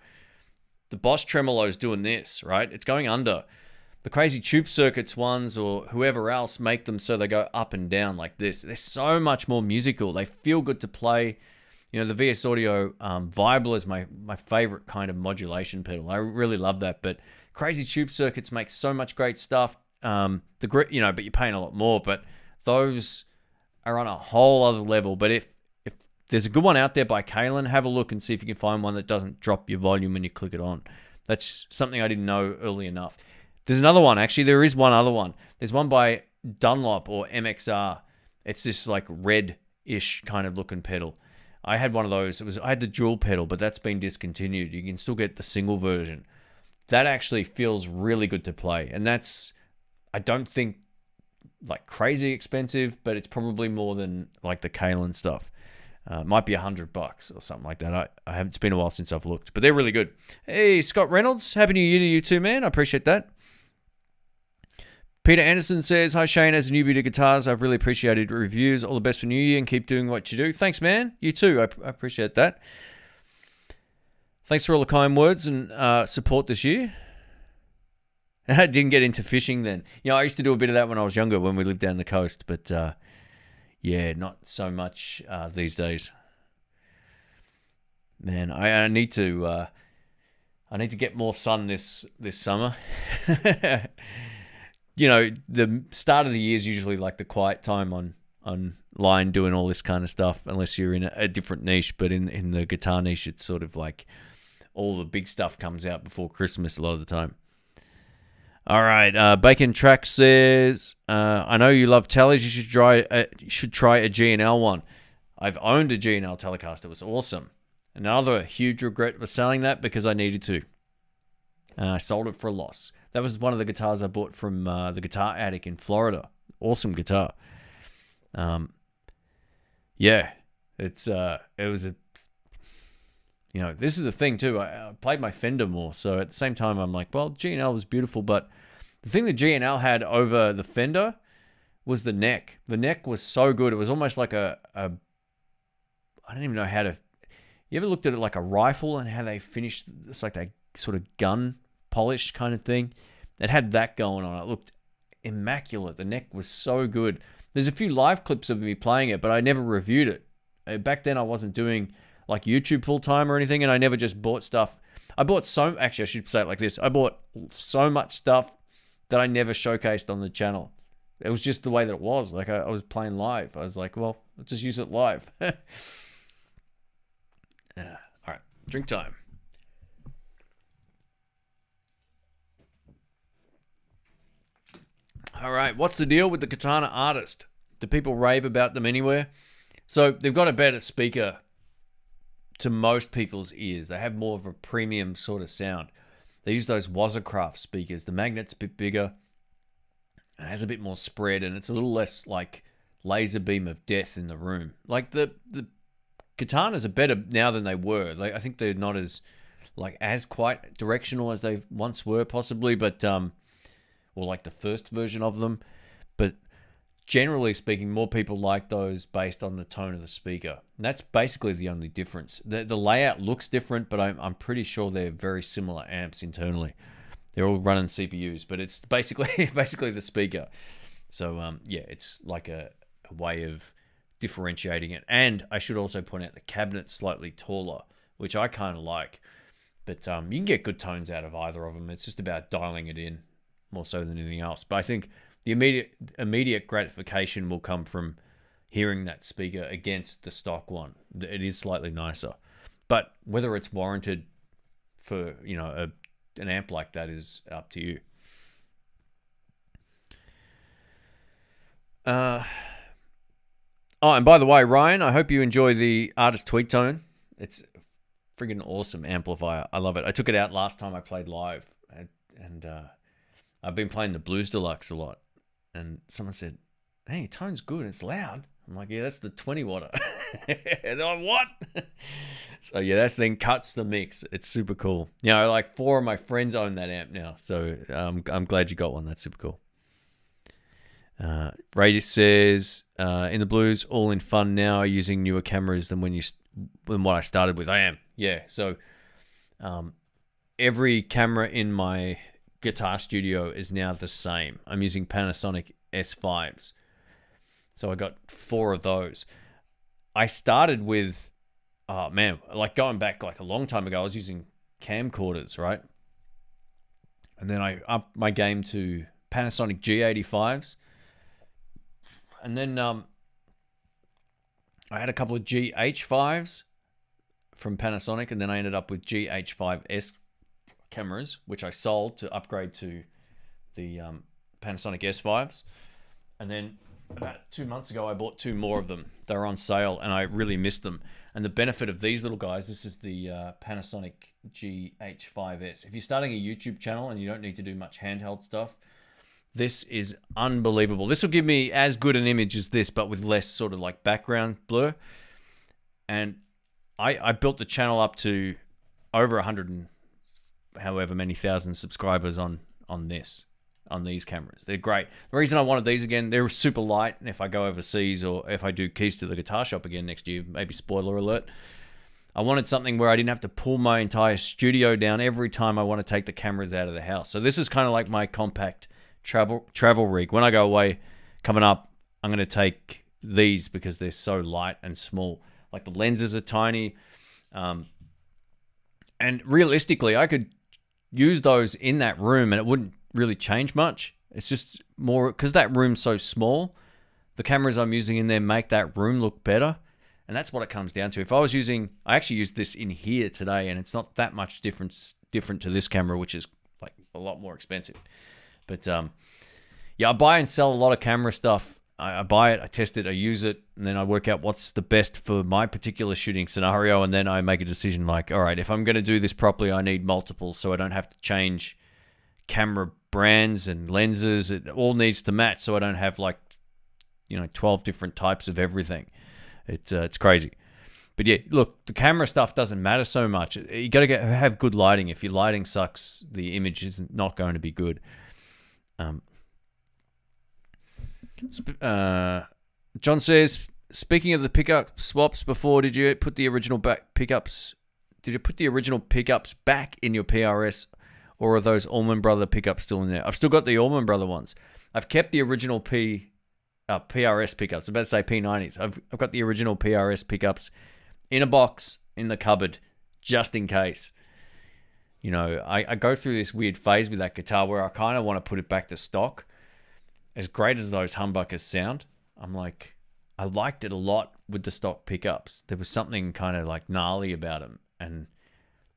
the Boss tremolo's doing this, right? It's going under. The Crazy Tube Circuits ones or whoever else make them so they go up and down like this. They're so much more musical. They feel good to play. You know, the VS Audio Vibler is my favorite kind of modulation pedal. I really love that. But Crazy Tube Circuits make so much great stuff. But you're paying a lot more. But those are on a whole other level. But if there's a good one out there by Kalen, have a look and see if you can find one that doesn't drop your volume when you click it on. That's something I didn't know early enough. There's another one. Actually, there is one other one. There's one by Dunlop or MXR. It's this like red-ish kind of looking pedal. I had one of those. I had the dual pedal, but that's been discontinued. You can still get the single version. That actually feels really good to play. And that's, I don't think, like crazy expensive, but it's probably more than like the Kalen stuff. Might be $100 or something like that. I haven't. It's been a while since I've looked, but they're really good. Hey, Scott Reynolds, Happy New Year to you too, man. I appreciate that. Peter Anderson says, hi Shane, as a newbie to guitars, I've really appreciated your reviews. All the best for New Year and keep doing what you do. Thanks, man. You too. I appreciate that. Thanks for all the kind words and support this year. I didn't get into fishing then. You know, I used to do a bit of that when I was younger, when we lived down the coast, but yeah, not so much these days. Man, I need to get more sun this summer. you know, the start of the year is usually like the quiet time on line doing all this kind of stuff, unless you're in a different niche. But in the guitar niche, it's sort of like all the big stuff comes out before Christmas a lot of the time. All right, Bacon Track says, I know you love tellies. You should try a G&L one. I've owned a G&L Telecaster. It was awesome. Another huge regret was selling that because I needed to. And I sold it for a loss. That was one of the guitars I bought from the Guitar Attic in Florida. Awesome guitar. Yeah, it was a, you know, this is the thing too. I played my Fender more, so at the same time, I'm like, well, G&L was beautiful, but the thing that G&L had over the Fender was the neck. The neck was so good. It was almost like I don't even know how to. You ever looked at it like a rifle and how they finished? It's like that sort of gun polished kind of thing. It had that going on. It looked immaculate. The neck was so good. There's a few live clips of me playing it, but I never reviewed it. Back then, I wasn't doing like YouTube full time or anything, and I never just bought stuff. Actually, I should say it like this. I bought so much stuff that I never showcased on the channel. It was just the way that it was. Like I was playing live. I was like, well, I'll just use it live. All right, drink time. All right, what's the deal with the Katana Artist? Do people rave about them anywhere? So they've got a better speaker to most people's ears. They have more of a premium sort of sound. They use those Wazacraft speakers. The magnet's a bit bigger. It has a bit more spread, and it's a little less like laser beam of death in the room. Like the Katanas are better now than they were. Like I think they're not as quite directional as they once were, possibly, but or like the first version of them. But generally speaking, more people like those based on the tone of the speaker. And that's basically the only difference. The layout looks different, but I'm pretty sure they're very similar amps internally. They're all running CPUs, but it's basically the speaker. So yeah, it's like a way of differentiating it. And I should also point out the cabinet's slightly taller, which I kind of like. But you can get good tones out of either of them. It's just about dialing it in more so than anything else. But I think the immediate gratification will come from hearing that speaker against the stock one. It is slightly nicer. But whether it's warranted for, you know, an amp like that is up to you. Oh, and by the way, Ryan, I hope you enjoy the Artist Tweak Tone. It's a friggin' awesome amplifier. I love it. I took it out last time I played live, and I've been playing the Blues Deluxe a lot. And someone said, hey, tone's good. It's loud. I'm like, yeah, that's the 20 watt. And they're like, what? So yeah, that thing cuts the mix. It's super cool. You know, like 4 of my friends own that amp now. So I'm glad you got one. That's super cool. Ray says, in the blues, all in fun now, using newer cameras than what I started with. I am, yeah. So every camera in my guitar studio is now the same. I'm using Panasonic S5s. So I got 4 of those. I started with, oh man, like going back like a long time ago, I was using camcorders, right? And then I upped my game to Panasonic G85s. And then I had a couple of GH5s from Panasonic, and then I ended up with GH5S cameras, which I sold to upgrade to the Panasonic S5s. And then about 2 months ago, I bought 2 more of them. They were on sale, and I really missed them. And the benefit of these little guys, this is the Panasonic GH5S. If you're starting a YouTube channel and you don't need to do much handheld stuff, this is unbelievable. This will give me as good an image as this, but with less sort of like background blur. And I built the channel up to over 100 and however many thousand subscribers on these cameras. They're great. The reason I wanted these again, they're super light, and if I go overseas or if I do Keys to the Guitar Shop again next year, maybe spoiler alert, I wanted something where I didn't have to pull my entire studio down every time I want to take the cameras out of the house. So this is kind of like my compact travel rig. When I go away coming up, I'm going to take these because they're so light and small. Like the lenses are tiny. And realistically, I could use those in that room and it wouldn't really change much. It's just more because that room's so small. The cameras I'm using in there make that room look better. And that's what it comes down to. If I was using, I actually used this in here today, and it's not that much different to this camera, which is like a lot more expensive. But yeah, I buy and sell a lot of camera stuff. I buy it, I test it, I use it, and then I work out what's the best for my particular shooting scenario, and then I make a decision like, all right, if I'm going to do this properly, I need multiple, so I don't have to change camera brands and lenses. It all needs to match, so I don't have like, 12 different types of everything. It's crazy. But yeah, look, the camera stuff doesn't matter so much. You got to have good lighting. If your lighting sucks, the image is not going to be good. John says, speaking of the pickup swaps before, did you put the original pickups back in your PRS, or are those Allman Brother pickups still in there? I've still got the Allman Brother ones. I've kept the original PRS pickups. I'm about to say P90s. I've got the original PRS pickups in a box in the cupboard just in case. I go through this weird phase with that guitar where I kind of want to put it back to stock. As great as those humbuckers sound, I'm like, I liked it a lot with the stock pickups. There was something kind of like gnarly about them, and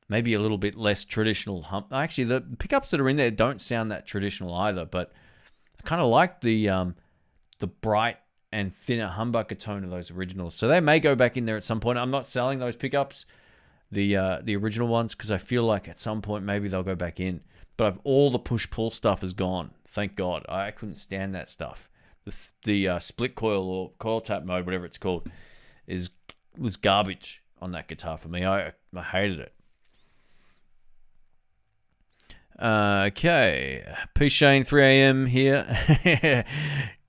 maybe a little bit less traditional Actually, the pickups that are in there don't sound that traditional either, but I kind of like the bright and thinner humbucker tone of those originals. So they may go back in there at some point. I'm not selling those pickups, the original ones, because I feel like at some point maybe they'll go back in. But all the push-pull stuff is gone. Thank God. I couldn't stand that stuff. The split coil or coil tap mode, whatever it's called, was garbage on that guitar for me. I hated it. Okay. Peace Shane, 3 a.m. here.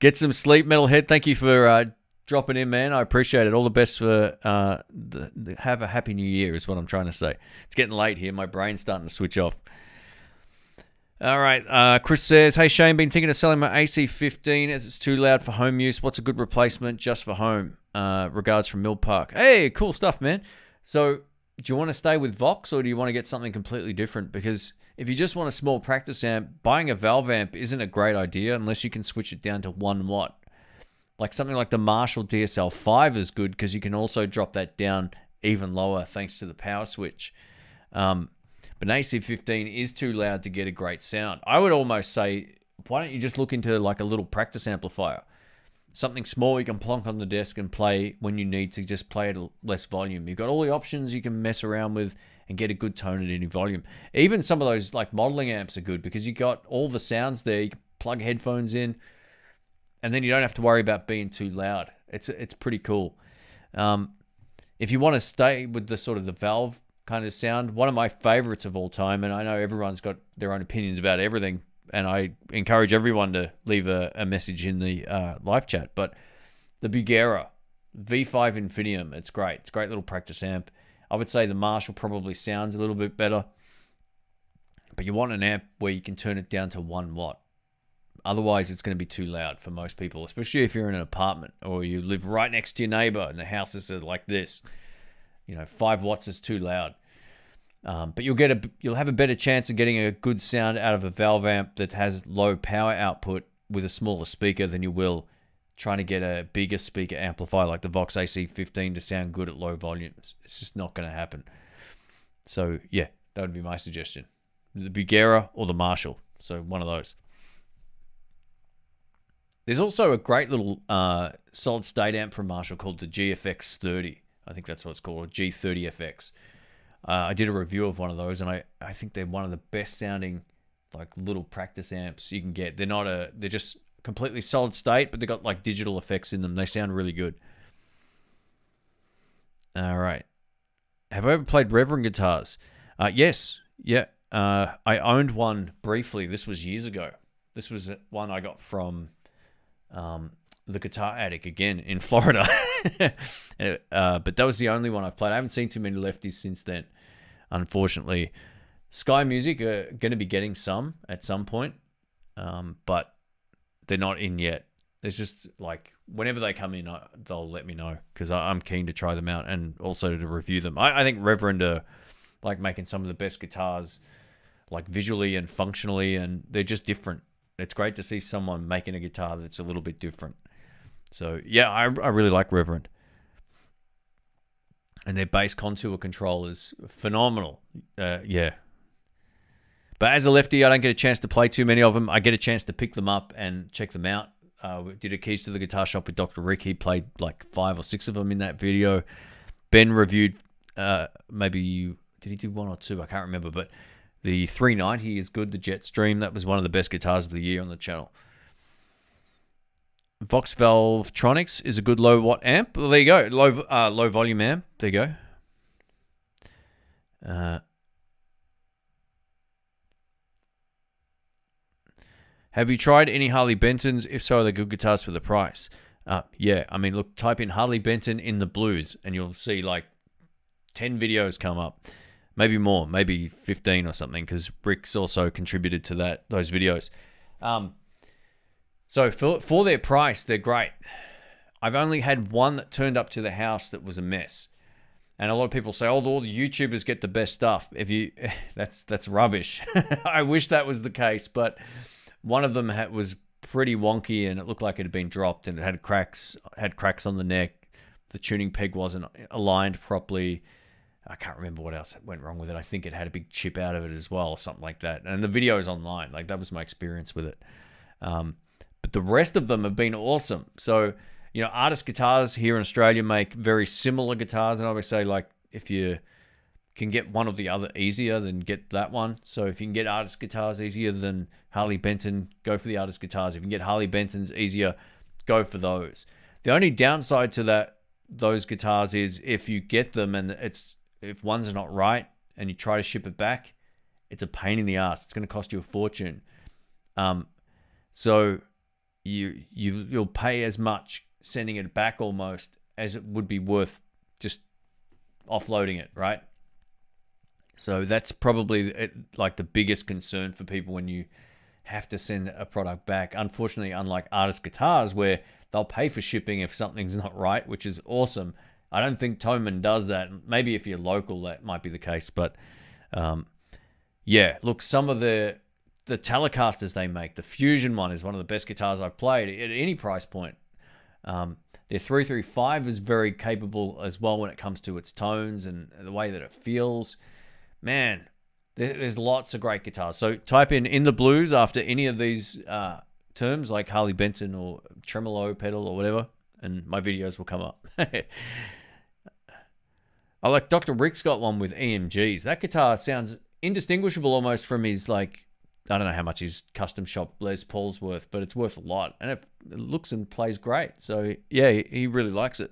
Get some sleep, Metalhead. Thank you for dropping in, man. I appreciate it. All the best for have a happy new year is what I'm trying to say. It's getting late here. My brain's starting to switch off. All right. Chris says, hey, Shane, been thinking of selling my AC15 as it's too loud for home use. What's a good replacement just for home? Regards from Mill Park. Hey, cool stuff, man. So do you want to stay with Vox, or do you want to get something completely different? Because if you just want a small practice amp, buying a valve amp isn't a great idea unless you can switch it down to 1 watt. Like something like the Marshall DSL-5 is good because you can also drop that down even lower thanks to the power switch. But an AC15 is too loud to get a great sound. I would almost say, why don't you just look into like a little practice amplifier? Something small you can plonk on the desk and play when you need to just play at less volume. You've got all the options you can mess around with and get a good tone at any volume. Even some of those like modeling amps are good because you got all the sounds there. You can plug headphones in, and then you don't have to worry about being too loud. It's pretty cool. If you want to stay with the sort of the valve kind of sound, one of my favorites of all time, and I know everyone's got their own opinions about everything, and I encourage everyone to leave a message in the live chat, but the Bugera V5 Infinium, it's great. It's a great little practice amp. I would say the Marshall probably sounds a little bit better, but you want an amp where you can turn it down to 1 watt. Otherwise, it's going to be too loud for most people, especially if you're in an apartment or you live right next to your neighbor and the houses are like this. 5 watts is too loud. But you'll have a better chance of getting a good sound out of a valve amp that has low power output with a smaller speaker than you will trying to get a bigger speaker amplifier like the Vox AC15 to sound good at low volumes. It's just not going to happen. So yeah, that would be my suggestion. The Bugera or the Marshall. So one of those. There's also a great little solid state amp from Marshall called the GFX 30. I think that's what it's called, or G30FX. I did a review of one of those, and I think they're one of the best sounding like little practice amps you can get. They're just completely solid state, but they've got like digital effects in them. They sound really good. All right. Have I ever played Reverend guitars? Yes. Yeah. I owned one briefly. This was years ago. This was one I got from the Guitar Attic again in Florida. But that was the only one I've played. I haven't seen too many lefties since then, unfortunately. Sky Music are going to be getting some at some point, but they're not in yet. It's just like whenever they come in, they'll let me know because I'm keen to try them out and also to review them. I think Reverend are like making some of the best guitars, like visually and functionally, and they're just different. it's great to see someone making a guitar that's a little bit different. So yeah, I really like Reverend. And their bass contour control is phenomenal. Yeah. But as a lefty, I don't get a chance to play too many of them. I get a chance to pick them up and check them out. We did a Keys to the Guitar Shop with Dr. Rick. He played like 5 or 6 of them in that video. Ben reviewed, did he do 1 or 2? I can't remember. But the 390 is good, the Jetstream. That was one of the best guitars of the year on the channel. Vox Valve Tronics is a good low watt amp. Well, there you go. Low volume amp. There you go. Have you tried any Harley Bentons? If so, are they good guitars for the price? Yeah, I mean, look, type in Harley Benton in the blues, and you'll see like 10 videos come up. Maybe more, maybe 15 or something, because Rick's also contributed to those videos. So for their price, they're great. I've only had one that turned up to the house that was a mess. And a lot of people say, oh, all the YouTubers get the best stuff. That's rubbish. I wish that was the case, but one of them was pretty wonky and it looked like it had been dropped and it had cracks on the neck. The tuning peg wasn't aligned properly. I can't remember what else went wrong with it. I think it had a big chip out of it as well, or something like that. And the video is online. Like, that was my experience with it. But the rest of them have been awesome. So, you know, Artist Guitars here in Australia make very similar guitars. And I always say, like, if you can get one or the other easier, then get that one. So if you can get Artist Guitars easier than Harley Benton, go for the Artist Guitars. If you can get Harley Bentons easier, go for those. The only downside to those guitars is if you get them and if one's not right and you try to ship it back, it's a pain in the ass. It's going to cost you a fortune. So you'll pay as much sending it back almost as it would be worth just offloading it, right? So that's probably like the biggest concern for people when you have to send a product back. Unfortunately, unlike Artist Guitars, where they'll pay for shipping if something's not right, which is awesome. I don't think Thomann does that. Maybe if you're local, that might be the case. But yeah, look, some of the Telecasters they make, the Fusion one is one of the best guitars I've played at any price point. Their 335 is very capable as well when it comes to its tones and the way that it feels. Man, there's lots of great guitars. So type in the blues after any of these terms, like Harley Benton or Tremolo pedal or whatever, and my videos will come up. I like Dr. Rick's got one with EMGs. That guitar sounds indistinguishable almost from his, like, I don't know how much his custom shop Les Paul's worth, but it's worth a lot. And it looks and plays great. So yeah, he really likes it.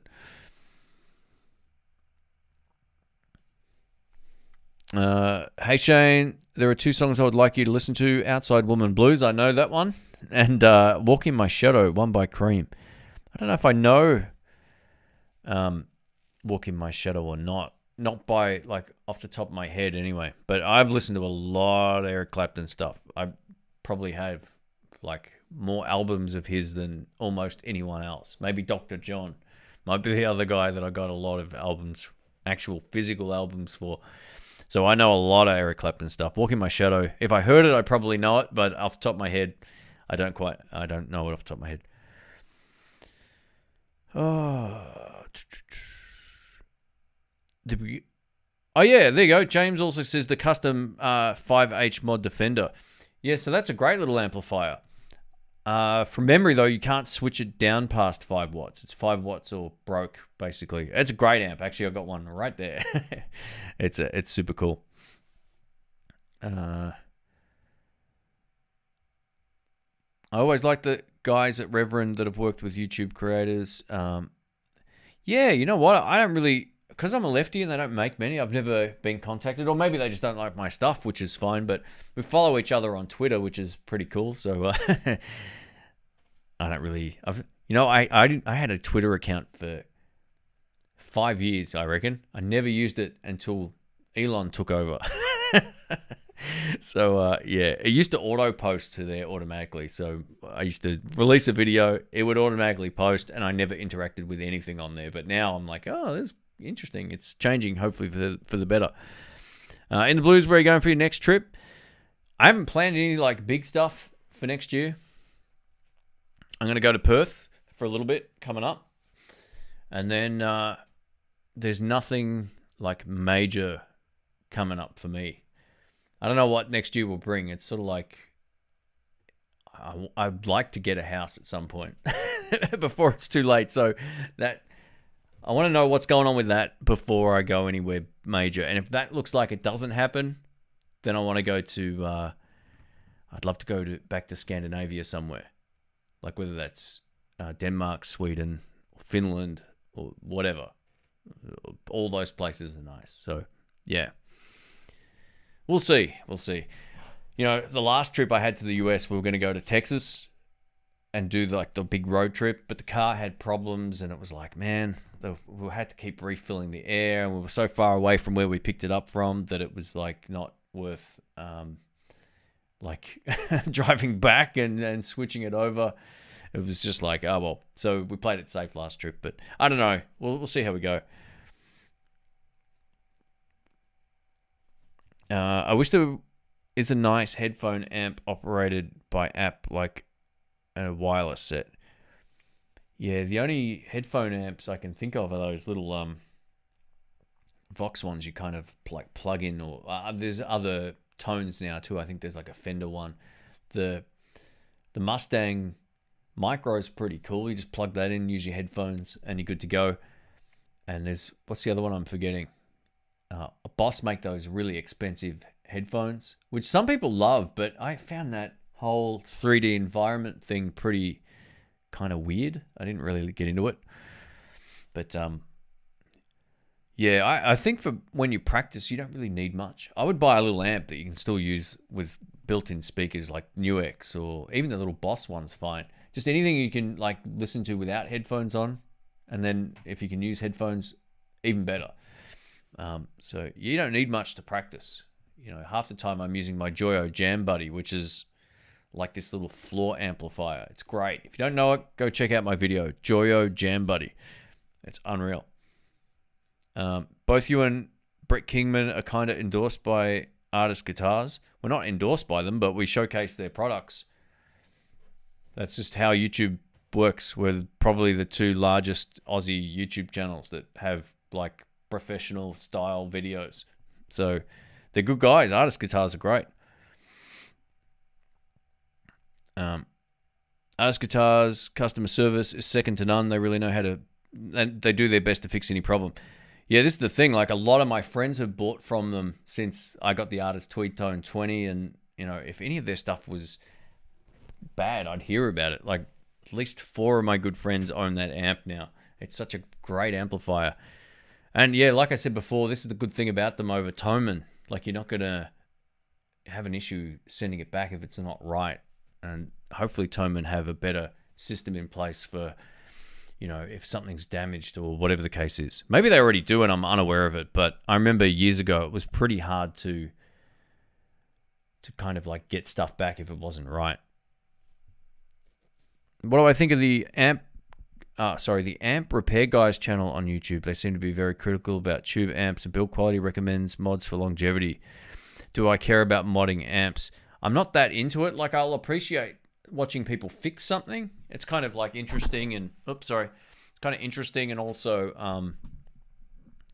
Hey Shane, there are 2 songs I would like you to listen to. Outside Woman Blues, I know that one. And Walk in My Shadow, one by Cream. I don't know if I know Walk in My Shadow or not. Not by, like, off the top of my head anyway. But I've listened to a lot of Eric Clapton stuff. I probably have, like, more albums of his than almost anyone else. Maybe Dr. John might be the other guy that I got a lot of albums, actual physical albums for. So I know a lot of Eric Clapton stuff. Walk in My Shadow. If I heard it, I probably know it. But off the top of my head, I don't know it off the top of my head. Oh yeah, there you go. James also says the custom 5H mod Defender. Yeah, so that's a great little amplifier. From memory though, you can't switch it down past 5 watts. It's 5 watts or broke, basically. It's a great amp. Actually, I got one right there. It's super cool. I always like the guys at Reverend that have worked with YouTube creators. Yeah, you know what? I don't really, because I'm a lefty and they don't make many, I've never been contacted, or maybe they just don't like my stuff, which is fine, but we follow each other on Twitter, which is pretty cool, so I don't really, I had a Twitter account for 5 years, I reckon. I never used it until Elon took over. So, yeah, it used to auto-post to there automatically. So I used to release a video, it would automatically post, and I never interacted with anything on there. But now I'm like, oh, this is interesting. It's changing, hopefully, for the better. In the blues, where are you going for your next trip? I haven't planned any, like, big stuff for next year. I'm going to go to Perth for a little bit coming up. And then there's nothing like major coming up for me. I don't know what next year will bring. It's sort of like I'd like to get a house at some point before it's too late. So that I want to know what's going on with that before I go anywhere major. And if that looks like it doesn't happen, then I want to go to I'd love to go back to Scandinavia somewhere. Like whether that's Denmark, Sweden, or Finland, or whatever. All those places are nice. So, yeah. We'll see. We'll see. You know, the last trip I had to the US, we were going to go to Texas and do the big road trip, but the car had problems, and it was like, man, we had to keep refilling the air, and we were so far away from where we picked it up from that it was like not worth driving back and switching it over. It was just like, oh well. So we played it safe last trip, but I don't know. We'll see how we go. I wish there is a nice headphone amp operated by app, like a wireless set. Yeah, the only headphone amps I can think of are those little Vox ones you kind of plug in, or there's other tones now too. I think there's like a Fender one. The Mustang Micro is pretty cool. You just plug that in, use your headphones, and you're good to go. And there's, what's the other one I'm forgetting? Boss make those really expensive headphones, which some people love, but I found that whole 3D environment thing pretty kind of weird. I didn't really get into it. But yeah, I think for when you practice, you don't really need much. I would buy a little amp that you can still use with built-in speakers like Nux, or even the little Boss one's fine. Just anything you can like listen to without headphones on, and then if you can use headphones, even better. So you don't need much to practice. You know, half the time I'm using my Joyo Jam Buddy, which is like this little floor amplifier. It's great. If you don't know it, go check out my video, Joyo Jam Buddy. It's unreal. Both you and Brett Kingman are kind of endorsed by Artist Guitars. We're not endorsed by them, but we showcase their products. That's just how YouTube works. We're probably the two largest Aussie YouTube channels that have like professional style videos. So they're good guys. Artist Guitars are great. Artist Guitars customer service is second to none. They really know how to, and they do their best to fix any problem. Yeah, this is the thing. Like a lot of my friends have bought from them since I got the Artist Tweed Tone 20, and you know, if any of their stuff was bad, I'd hear about it. Like at least 4 of my good friends own that amp now. It's such a great amplifier. And yeah, like I said before, this is the good thing about them over Thomann. Like you're not gonna have an issue sending it back if it's not right. And hopefully Thomann have a better system in place for, you know, if something's damaged or whatever the case is. Maybe they already do and I'm unaware of it, but I remember years ago it was pretty hard to kind of like get stuff back if it wasn't right. What do I think of the amp repair guys channel on YouTube? They seem to be very critical about tube amps and build quality, recommends mods for longevity. Do I care about modding amps? I'm not that into it. Like I'll appreciate watching people fix something. It's kind of like interesting and it's kind of interesting, and also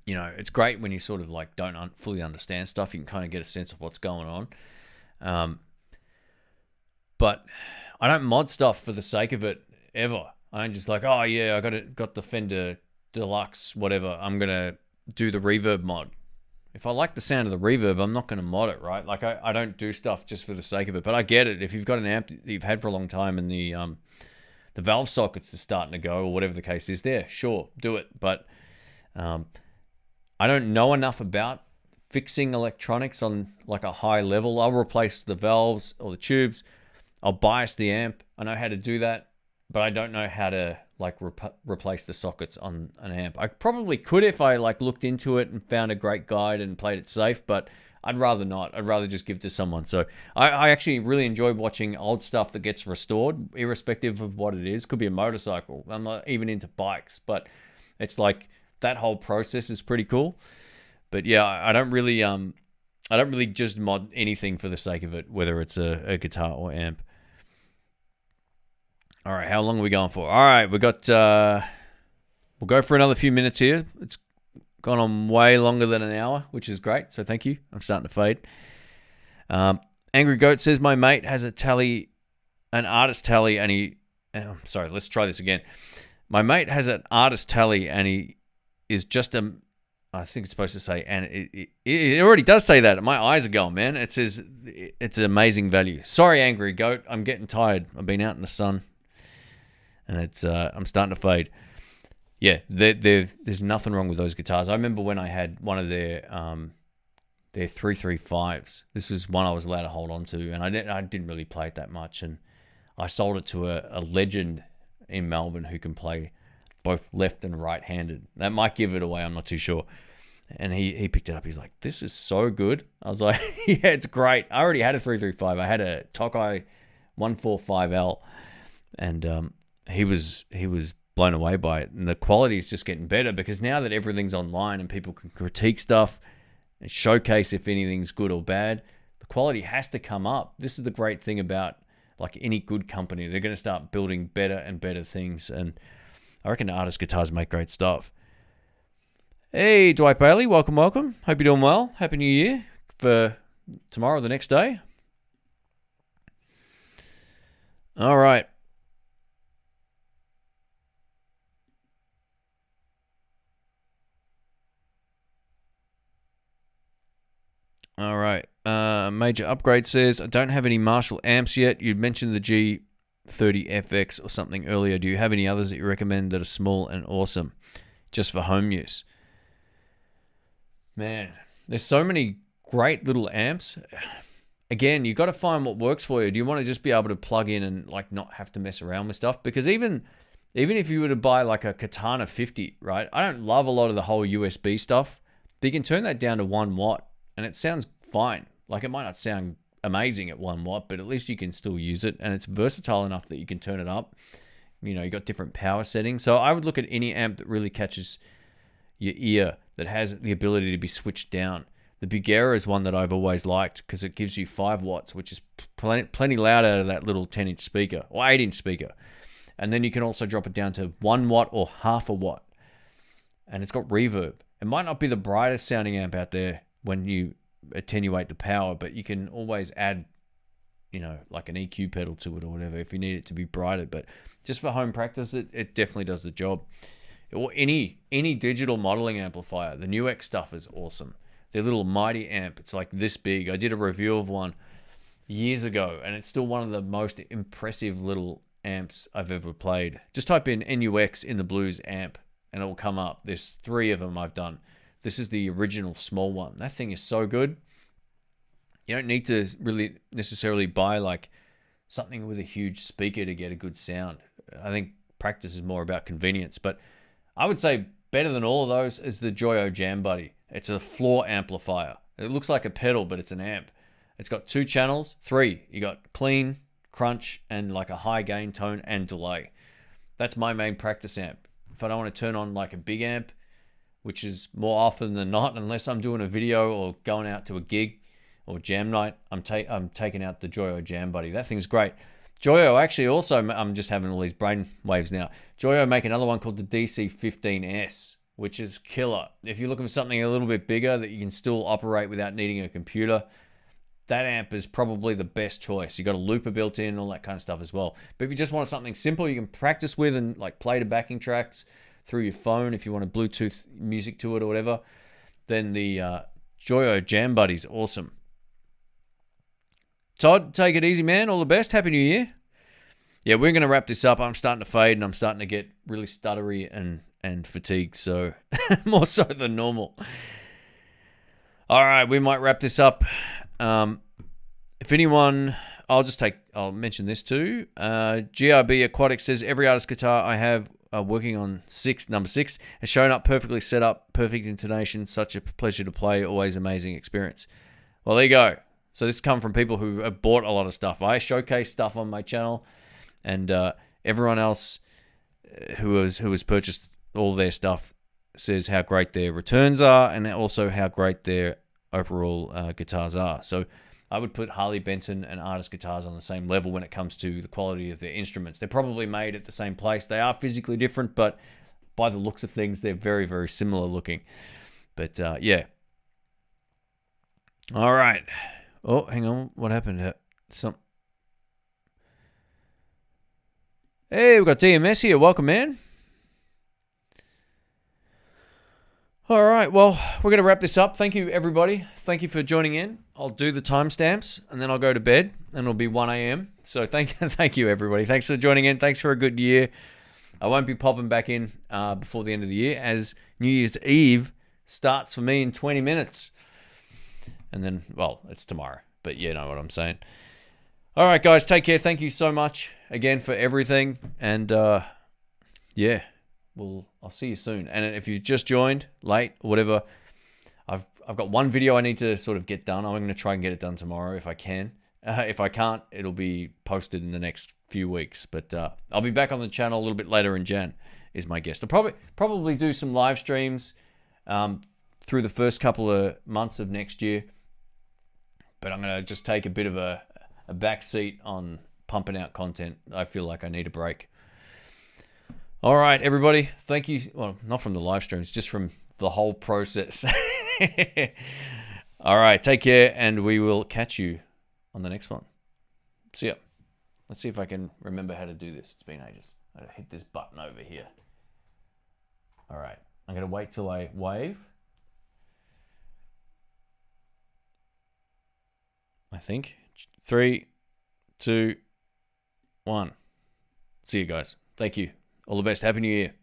you know, it's great when you sort of like don't fully understand stuff. You can kind of get a sense of what's going on. But I don't mod stuff for the sake of it ever. I'm just like, oh yeah, I got the Fender Deluxe, whatever. I'm gonna do the reverb mod. If I like the sound of the reverb, I'm not gonna mod it, right? Like I don't do stuff just for the sake of it. But I get it. If you've got an amp that you've had for a long time and the valve sockets are starting to go or whatever the case is, there, sure, do it. But I don't know enough about fixing electronics on like a high level. I'll replace the valves or the tubes. I'll bias the amp. I know how to do that, but I don't know how to like replace the sockets on an amp. I probably could if I like looked into it and found a great guide and played it safe, but I'd rather not. I'd rather just give it to someone. So I actually really enjoy watching old stuff that gets restored, irrespective of what it is. Could be a motorcycle. I'm not even into bikes, but it's like that whole process is pretty cool. But yeah, I don't really just mod anything for the sake of it, whether it's a guitar or amp. All right, how long are we going for? All right, we got. We'll go for another few minutes here. It's gone on way longer than an hour, which is great. So thank you. I'm starting to fade. Angry Goat says my mate has an artist tally, and he. Sorry, let's try this again. My mate has an artist tally, and he is just a. I think it's supposed to say, and it already does say that. My eyes are going, man. It says it's an amazing value. Sorry, Angry Goat. I'm getting tired. I've been out in the sun, and it's I'm starting to fade. Yeah, there's nothing wrong with those guitars. I remember when I had one of their 335s. This was one I was allowed to hold on to, and I didn't really play it that much, and I sold it to a legend in Melbourne who can play both left and right-handed. That might give it away, I'm not too sure. And he picked it up. He's like, this is so good. I was like, yeah, it's great. I already had a 335. I had a Tokai 145L, and he was blown away by it. And the quality is just getting better because now that everything's online and people can critique stuff and showcase if anything's good or bad, the quality has to come up. This is the great thing about like any good company. They're going to start building better and better things, and I reckon artist guitars make great stuff. Hey, Dwight Bailey, welcome. Hope you're doing well. Happy New Year for tomorrow, the next day. All right. All right. Major Upgrade says, I don't have any Marshall amps yet. You mentioned the G30FX or something earlier. Do you have any others that you recommend that are small and awesome just for home use? Man, there's so many great little amps. Again, you got to find what works for you. Do you want to just be able to plug in and like not have to mess around with stuff? Because even if you were to buy like a Katana 50, right? I don't love a lot of the whole USB stuff, but you can turn that down to 1 watt and it sounds fine. Like it might not sound amazing at 1 watt, but at least you can still use it, and it's versatile enough that you can turn it up. You know, you got different power settings. So I would look at any amp that really catches your ear, that has the ability to be switched down. The Bugera is one that I've always liked because it gives you 5 watts, which is plenty loud out of that little 10-inch speaker or 8-inch speaker. And then you can also drop it down to 1 watt or half a watt. And it's got reverb. It might not be the brightest sounding amp out there when you attenuate the power, but you can always add, you know, like an EQ pedal to it or whatever if you need it to be brighter. But just for home practice, it definitely does the job. Or any digital modeling amplifier. The Nux stuff is awesome. Their little Mighty amp, it's like this big. I did a review of one years ago, and it's still one of the most impressive little amps I've ever played. Just type in NUX in the blues amp, and it will come up. There's 3 of them I've done. This is the original small one. That thing is so good. You don't need to really necessarily buy like something with a huge speaker to get a good sound. I think practice is more about convenience, but I would say better than all of those is the Joyo Jam Buddy. It's a floor amplifier. It looks like a pedal, but it's an amp. It's got 2 channels, 3. You got clean, crunch, and like a high gain tone and delay. That's my main practice amp. If I don't want to turn on like a big amp, which is more often than not, unless I'm doing a video or going out to a gig or jam night, I'm taking out the Joyo Jam Buddy. That thing's great. Joyo actually also, I'm just having all these brain waves now. Joyo make another one called the DC15S, which is killer. If you're looking for something a little bit bigger that you can still operate without needing a computer, that amp is probably the best choice. You got a looper built in, all that kind of stuff as well. But if you just want something simple you can practice with and like play to backing tracks through your phone, if you want to Bluetooth music to it or whatever, then the Joyo Jam Buddy's awesome. Todd, take it easy, man. All the best. Happy New Year. Yeah, we're going to wrap this up. I'm starting to fade and I'm starting to get really stuttery and fatigued, so more so than normal. All right, we might wrap this up. If anyone, I'll mention this too. GRB Aquatic says, every artist guitar I have working on number 6 has shown up perfectly set up, perfect intonation, such a pleasure to play, always amazing experience. Well, there you go. So this comes from people who have bought a lot of stuff. I showcase stuff on my channel, and everyone else who has purchased all their stuff says how great their returns are and also how great their overall guitars are. So I would put Harley, Benton, and Artist Guitars on the same level when it comes to the quality of their instruments. They're probably made at the same place. They are physically different, but by the looks of things, they're very, very similar looking. But yeah. All right. Oh, hang on. What happened? Hey, we've got DMS here. Welcome, man. All right, well, we're going to wrap this up. Thank you, everybody. Thank you for joining in. I'll do the timestamps, and then I'll go to bed, and it'll be 1 a.m. So thank you, everybody. Thanks for joining in. Thanks for a good year. I won't be popping back in before the end of the year, as New Year's Eve starts for me in 20 minutes. And then, well, it's tomorrow, but you know what I'm saying. All right, guys, take care. Thank you so much again for everything, and yeah. I'll see you soon. And if you just joined late or whatever, I've got one video I need to sort of get done. I'm going to try and get it done tomorrow if I can. If I can't, it'll be posted in the next few weeks. But I'll be back on the channel a little bit later in Jan, is my guess. I'll probably do some live streams through the first couple of months of next year. But I'm going to just take a bit of a back seat on pumping out content. I feel like I need a break. All right, everybody. Thank you. Well, not from the live streams, just from the whole process. All right, take care, and we will catch you on the next one. See ya. Let's see if I can remember how to do this. It's been ages. I gotta hit this button over here. All right, I'm gonna wait till I wave. I think 3, 2, 1. See you guys. Thank you. All the best. Happy New Year.